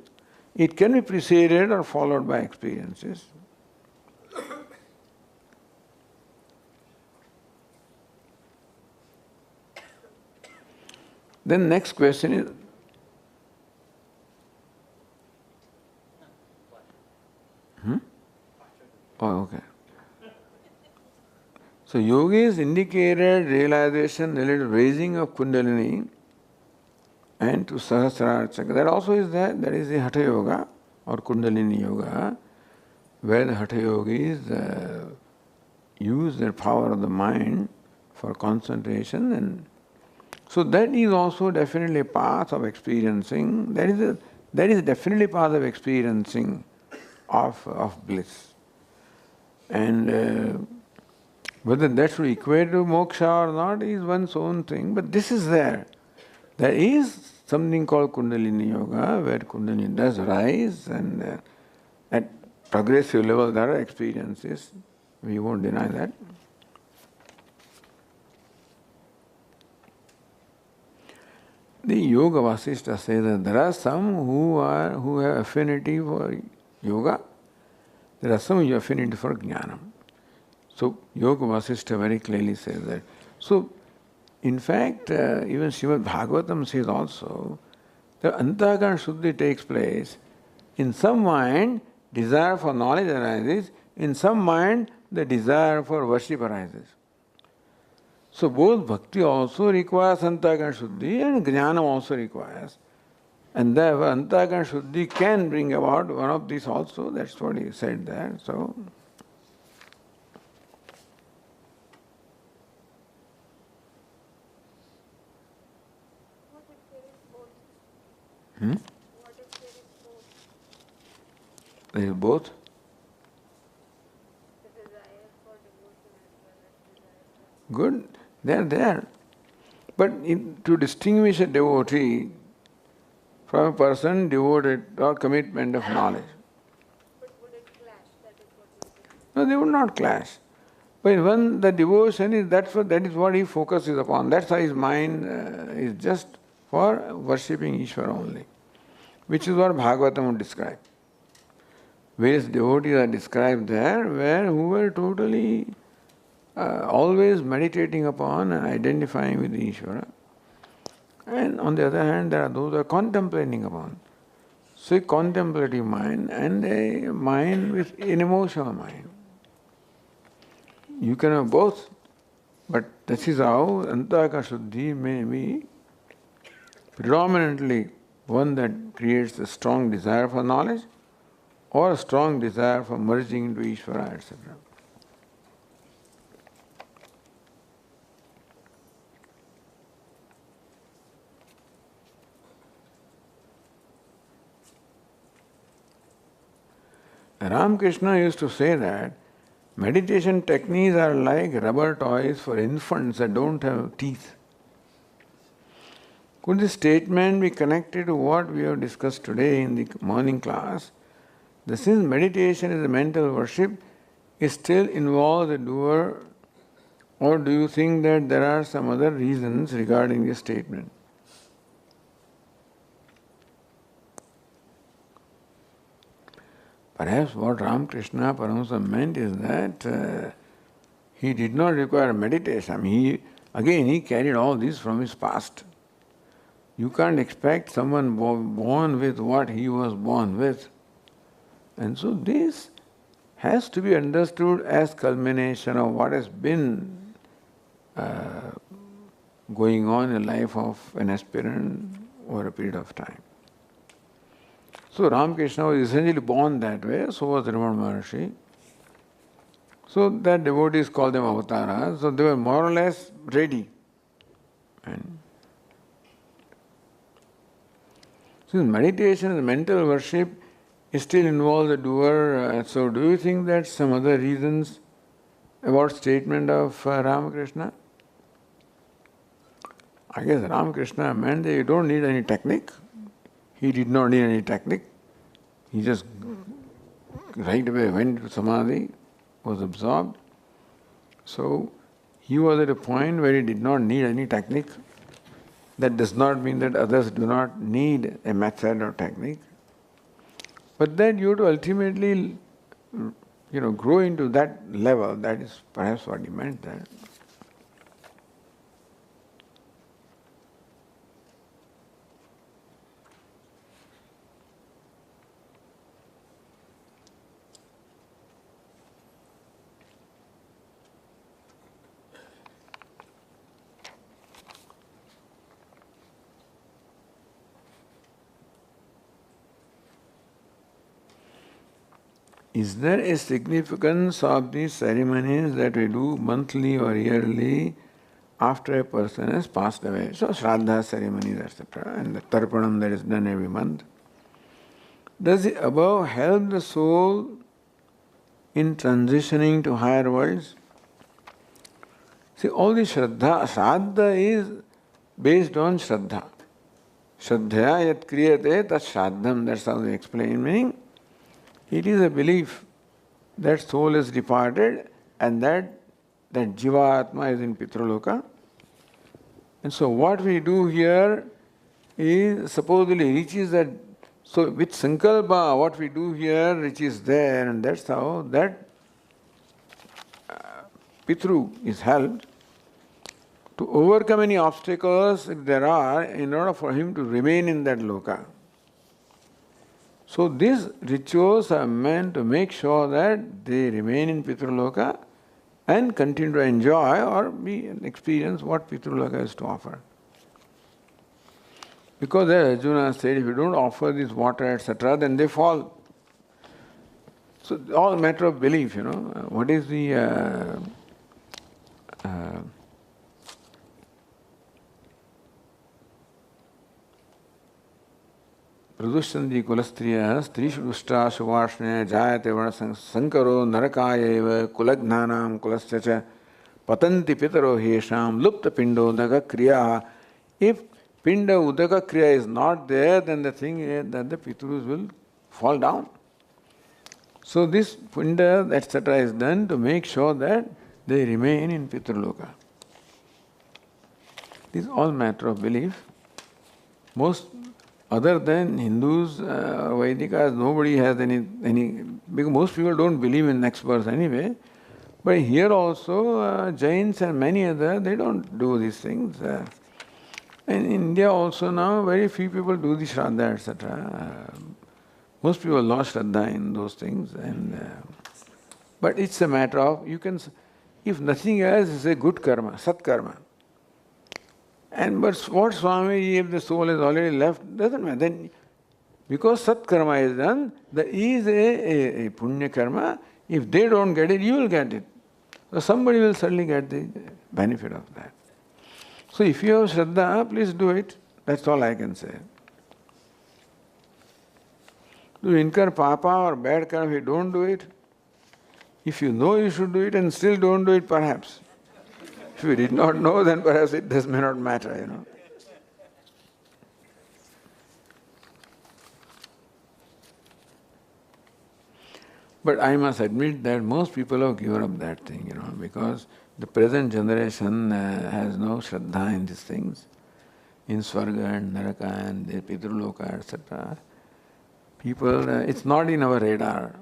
It can be preceded or followed by experiences. Then next question is, Oh, okay. So yogis indicated realization related to raising of Kundalini and to Sahasrara Chakra. That also is there. That is the Hatha Yoga or Kundalini Yoga, where the Hatha yogis use their power of the mind for concentration, and so that is also definitely a path of experiencing. That is definitely part of experiencing of bliss. And whether that should equate to moksha or not is one's own thing, but this is there. There is something called Kundalini Yoga, where Kundalini does rise, and at progressive level there are experiences. We won't deny that. The Yoga Vasishtha says that there are some who have affinity for yoga, there are some who have affinity for jnana. So Yoga Vasishtha very clearly says that. So in fact, even Srimad Bhagavatam says also that Antahkarana Shuddhi takes place. In some mind, desire for knowledge arises. In some mind, the desire for worship arises. So both bhakti also requires Antahkarana Shuddhi and jnana also requires. And therefore Antahkarana Shuddhi can bring about one of these also. That's what he said there. So What if there is both? What if there is both? there is both. The desire for devotion as well as desire for... Good, they are there. But to distinguish a devotee from a person devoted or commitment of knowledge. But would it clash? That is what you say. No, they would not clash. But when the devotion is, that is what he focuses upon. That's why his mind is just for worshipping Ishvara only. Which is what Bhagavatam would describe. Various devotees are described there who were totally always meditating upon and identifying with the Ishvara. And on the other hand, there are those who are contemplating upon. So a contemplative mind and a mind with an emotional mind. You can have both, but this is how Antahkarana Shuddhi may be predominantly one that creates a strong desire for knowledge or a strong desire for merging into Ishvara, etc. Ramakrishna used to say that meditation techniques are like rubber toys for infants that don't have teeth. Could this statement be connected to what we have discussed today in the morning class? That since meditation is a mental worship, it still involves the doer, or do you think that there are some other reasons regarding this statement? Perhaps what Ramakrishna Paramahamsa meant is that he did not require meditation. I mean, he carried all this from his past. You can't expect someone born with what he was born with. And so this has to be understood as culmination of what has been going on in the life of an aspirant over a period of time. So Ramakrishna was essentially born that way, so was Ramana Maharshi. So that devotees call them avatars, so they were more or less ready. And since meditation is mental worship, it still involves the doer, so do you think that some other reasons about statement of Ramakrishna? I guess Ramakrishna meant that you don't need any technique. He did not need any technique. He just right away went to Samadhi, was absorbed. So he was at a point where he did not need any technique. That does not mean that others do not need a method or technique. But that you have to ultimately, grow into that level. That is perhaps what he meant there. Is there a significance of these ceremonies that we do monthly or yearly after a person has passed away? So Shraddha ceremonies, etc., and the Tarpanam that is done every month. Does the above help the soul in transitioning to higher worlds? See, all the Shraddha is based on Shraddha. Shraddhaya yat kriyate tat Shraddham, that's how they explain, meaning it is a belief that soul is departed and that Jiva-Atma is in Pitraloka. And so what we do here is supposedly reaches that, so with Sankalpa what we do here reaches there, and that's how that Pitru is helped to overcome any obstacles if there are in order for him to remain in that loka. So these rituals are meant to make sure that they remain in Pitraloka and continue to enjoy or experience what Pitraloka has to offer. Because as Arjuna said, if you don't offer this water, etc., then they fall. So it's all a matter of belief, What is the Pradushandi kulastriya strishu dushta shuvarshne jayate vana sankaro narakaya kulagnanam kulascha patanti pitaro hesham lupta pindo udaka kriya. If pinda udaka kriya is not there, then the thing is that the pitrus will fall down. So this pinda, etc. is done to make sure that they remain in Pitraloka. This is all matter of belief. Most other than Hindus, Vedikas, nobody has any, because most people don't believe in next birth anyway. But here also, Jains and many others, they don't do these things. And in India also now, very few people do the Shraddha, etc. Most people lost Shraddha in those things. But it's a matter of, if nothing else, it's a good karma, sat karma. But what Swami, if the soul has already left, doesn't matter. Then, because Sat Karma is done, there is a Punya Karma. If they don't get it, you will get it. So somebody will certainly get the benefit of that. So if you have Shraddha, please do it. That's all I can say. To incur papa or bad karma if you don't do it. If you know you should do it and still don't do it, perhaps. If you did not know, then perhaps it may not matter, But I must admit that most people have given up that thing, because the present generation has no Shraddha in these things. In Swarga and Naraka and the Pitruloka, etc. People, it's not in our radar.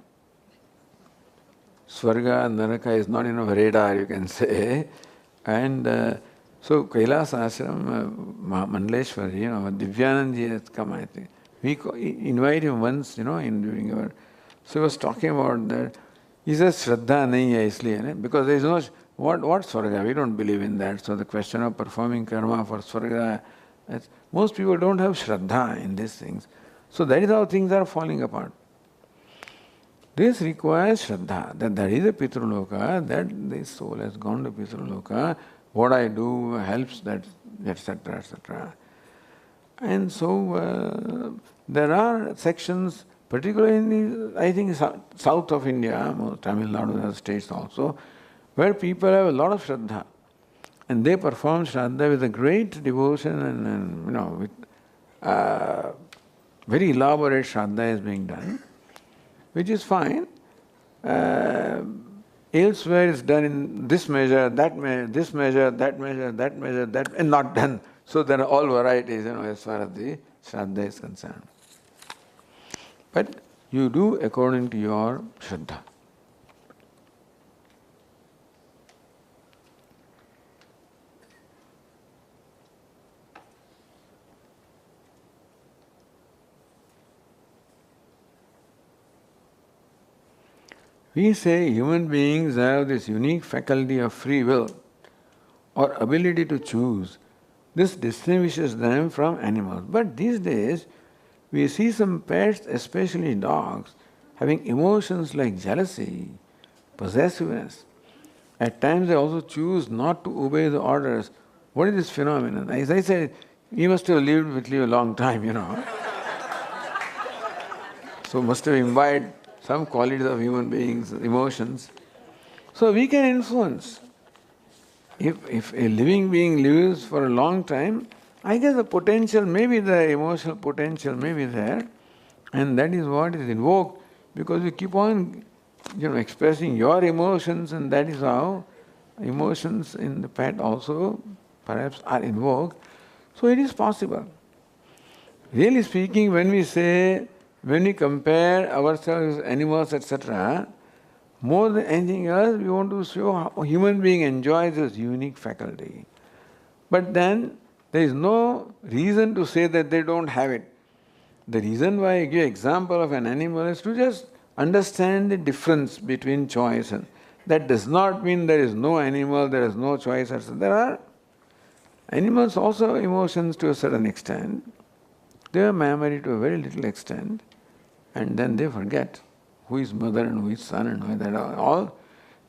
Swarga and Naraka is not in our radar, you can say. And so Kailas Ashram, Mandleshwari, Divyanandji has come, I think. We invite him once, during our... So he was talking about that. He says, Shraddha nahi hai isliye, because there is no... What Swarga? We don't believe in that. So the question of performing karma for Swarga, most people don't have Shraddha in these things. So that is how things are falling apart. This requires Shraddha, that there is a Pitruloka, that the soul has gone to Pitruloka, what I do helps that, etc., etc. And so there are sections, particularly in the, I think, south of India, Tamil Nadu, other states also, where people have a lot of Shraddha. And they perform Shraddha with a great devotion and with very elaborate Shraddha is being done, which is fine. Elsewhere it's done in this measure, that measure, this measure, that measure, that measure, that, and not done. So there are all varieties, as far as the Shraddha is concerned. But you do according to your Shraddha. We say human beings have this unique faculty of free will or ability to choose. This distinguishes them from animals. But these days, we see some pets, especially dogs, having emotions like jealousy, possessiveness. At times they also choose not to obey the orders. What is this phenomenon? As I said, he must have lived with you a long time, So must have imbibed some qualities of human beings, emotions. So we can influence. If a living being lives for a long time, I guess the potential, maybe the emotional potential may be there, and that is what is invoked, because you keep on expressing your emotions, and that is how emotions in the pet also perhaps are invoked. So it is possible. Really speaking, when we compare ourselves with animals, etc., more than anything else, we want to show how a human being enjoys this unique faculty. But then, there is no reason to say that they don't have it. The reason why I give example of an animal is to just understand the difference between choice and that does not mean there is no animal, there is no choice, etc. There are animals also emotions to a certain extent. They have memory to a very little extent, and then they forget who is mother and who is son and who is that. All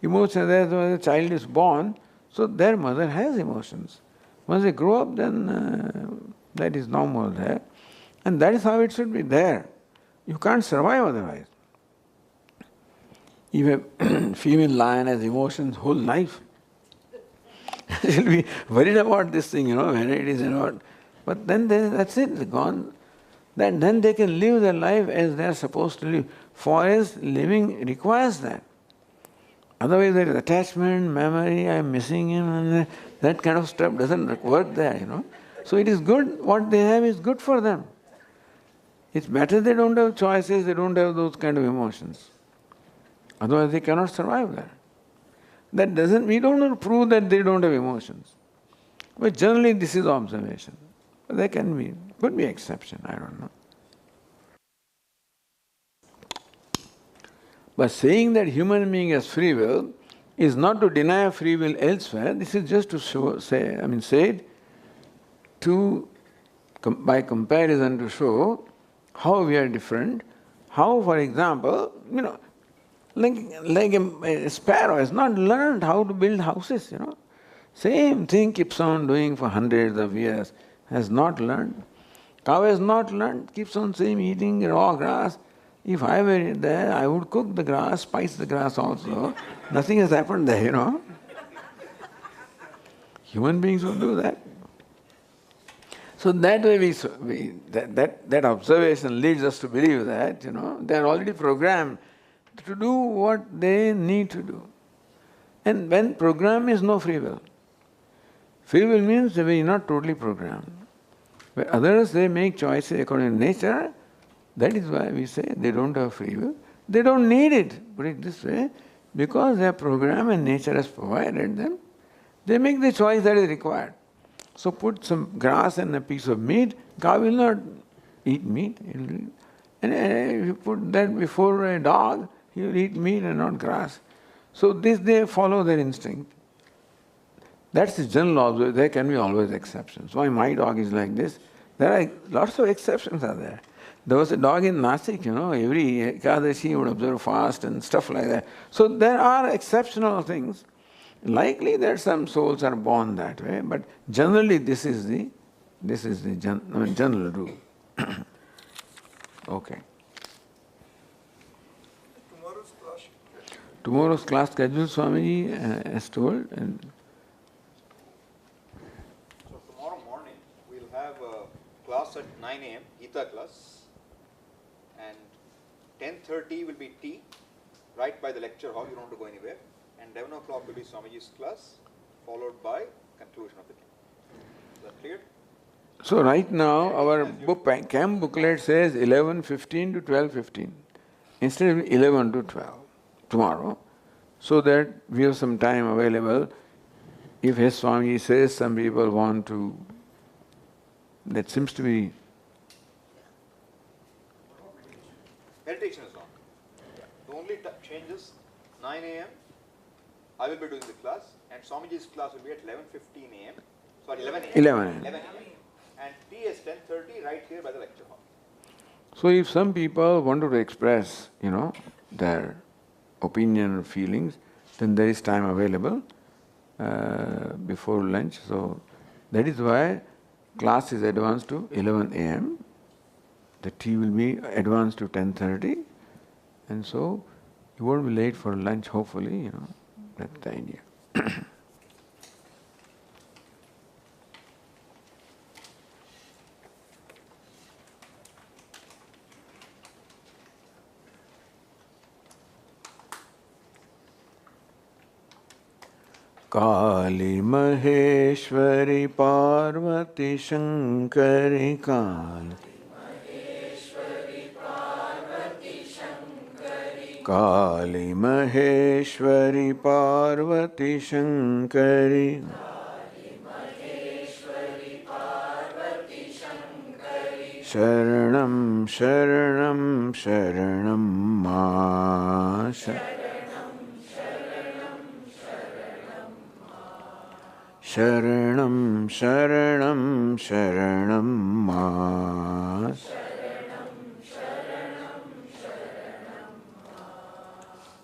emotions, when the child is born, so their mother has emotions. Once they grow up, then that is no more there. And that is how it should be there. You can't survive otherwise. If a female lion has emotions whole life, she'll be worried about this thing, when it is not. But then that's it, they're gone. Then they can live their life as they are supposed to live. Forest living requires that. Otherwise there is attachment, memory, I am missing him, and that kind of stuff doesn't work there, So it is good, what they have is good for them. It's better they don't have choices, they don't have those kind of emotions. Otherwise they cannot survive there. That doesn't, we don't want to prove that they don't have emotions. But generally this is observation. There could be exception, I don't know. But saying that human being has free will is not to deny free will elsewhere. This is just to say it by comparison to show how we are different, how, for example, like a sparrow has not learned how to build houses, Same thing keeps on doing for hundreds of years, has not learned. Cow has not learned, keeps on eating raw grass. If I were there, I would cook the grass, spice the grass also. Nothing has happened there, Human beings would do that. So that way that observation leads us to believe that, they are already programmed to do what they need to do. And when program is no free will. Free will means that we are not totally programmed. Where others, they make choices according to nature, that is why we say they don't have free will. They don't need it, put it this way, because they are programmed and nature has provided them. They make the choice that is required. So put some grass and a piece of meat, cow will not eat meat. And if you put that before a dog, he will eat meat and not grass. So they follow their instinct. That's the general observation. There can be always exceptions. Why my dog is like this? There are lots of exceptions are there. There was a dog in Nasik, every Ekadashi would observe fast and stuff like that. So there are exceptional things. Likely that some souls are born that way, but generally this is the general rule. Okay. Tomorrow's class schedule, Swamiji has told. So tomorrow morning we'll have a class at 9 a.m. Gita class, and 10:30 will be tea, right by the lecture hall. You don't have to go anywhere. And 11 o'clock will be Swamiji's class, followed by conclusion of the camp. Is that clear? So right now our camp booklet says 11:15 to 12:15 instead of 11 to 12 tomorrow, so that we have some time available. If his Swamiji says some people want to, that seems to be. Meditation is on. The only change is 9 a.m. I will be doing the class, and Swamiji's class will be at 11:15 a.m. Sorry, 11 a.m. 11 a.m. 11 a.m. And tea is 10:30 right here by the lecture hall. So if some people want to express, their opinion or feelings, then there is time available before lunch. So that is why class is advanced to 11 a.m. The tea will be advanced to 10:30, and so you won't be late for lunch, hopefully, That's the idea. Kali Maheshwari Parvati Shankari Kali Kali Maheshwari Parvati Shankari Sharanam Sharanam Sharanam Ma Sharanam Sharanam Sharanam Ma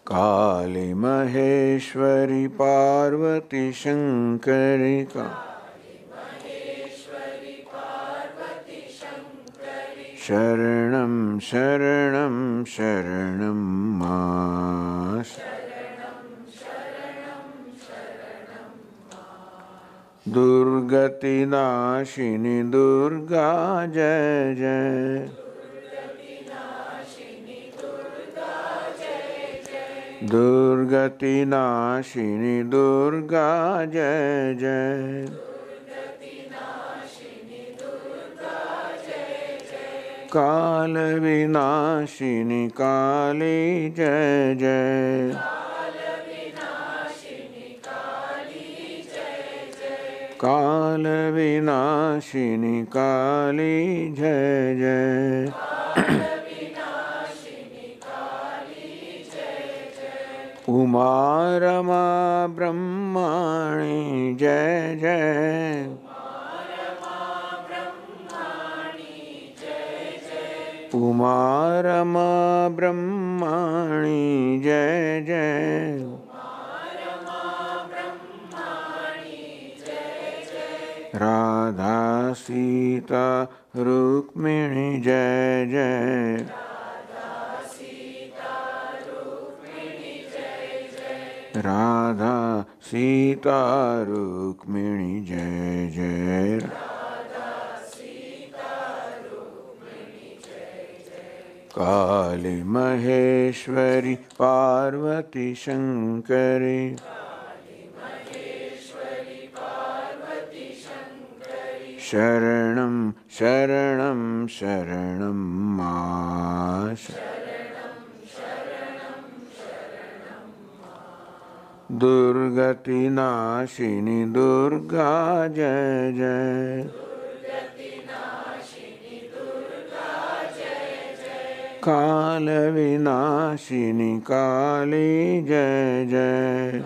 Kali Maheshwari Parvati Shankari Sharanam Sharanam Sharanam Ma Durgati Nashini Durga Jai Jai Durgati Nashini Durga Jai Jai Kala Vinashini Kali Jai Jai Kala Vinashini Kali Jai Jai Uma Rama Brahmani Jai Jai Uma Rama Brahmani जय जय। राधा सीता रुक्मिणी जय जय। राधा सीता रुक्मिणी जय जय। काली महेश्वरी पार्वती शंकरी। शरणं शरणं शरणं मां। दुर्गति नाशिनी दुर्गा जय जय। काल विनाशिनी काली जय जय।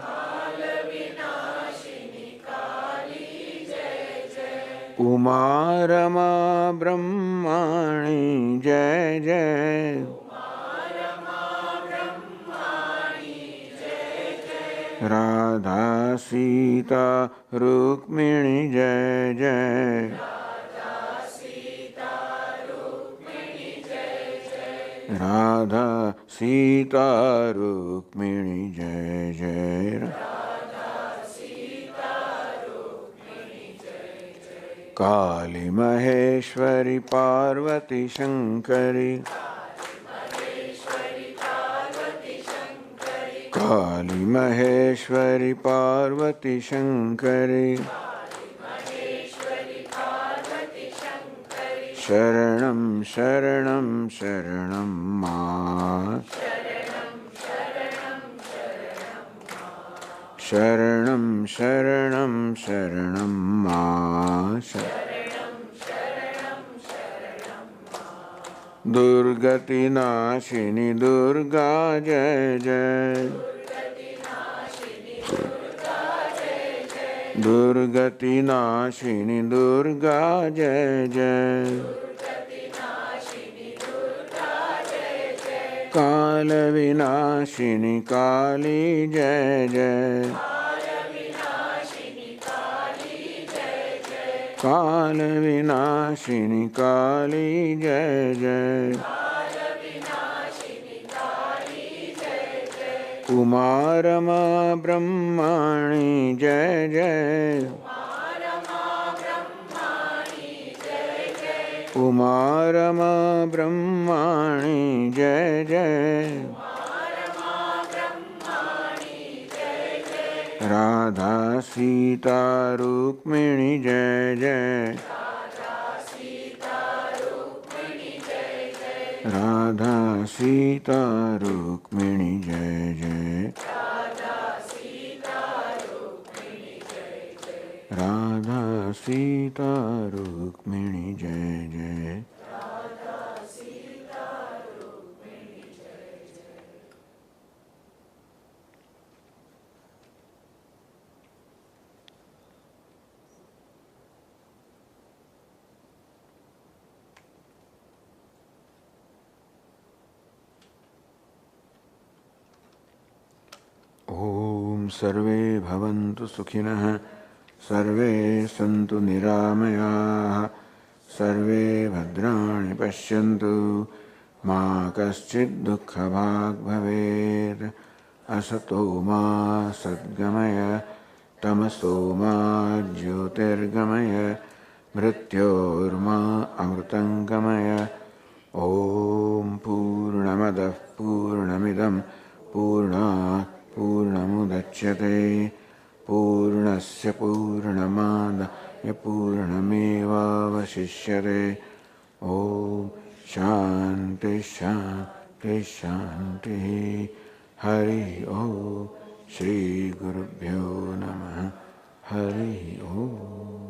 उमा रमा ब्रह्माणी जय जय। राधा सीता रुक्मिणी जय जय। राधा सीता रुक्मिणी जय जय। काली महेश्वरी पार्वती शंकरी। काली महेश्वरी पार्वती शंकरी। शरणं शरणं शरणं मां। शरणं शरणं शरणं मां। दुर्गति नाशिनी दुर्गा जय जय। दुर्गति नाशिनी दुर्गा जय जय। काल विनाशिनी काली जय जय। काल विनाशिनी काली जय जय। उमा रमा ब्रह्माणी जय जय। उमा रमा ब्रह्माणी जय जय। राधा सीता रुक्मिणी जय जय। राधा सीता रुक्मिणी जय जय। राधा सीता रुक्मिणी जय जय। ओम सर्वे भवन्तु सुखिनः। सर्वे सन्तु निरामयाः। सर्वे भद्राणि पश्यन्तु मा कश्चित् दुःखभाग् भवेत्। असतो मा सद्गमय तमसो मा ज्योतिर्गमय मृत्योर्मा अमृतङ्गमय। ॐ पूर्णमदः पूर्णमिदं पूर्णात् पूर्णमुदच्यते पूर्णस्य पूर्णमादाय पूर्णमेवावशिष्यते। ॐ शान्ति शान्ति शान्तिः। हरि ओम। श्री गुरुभ्यो नमः। हरि ओम।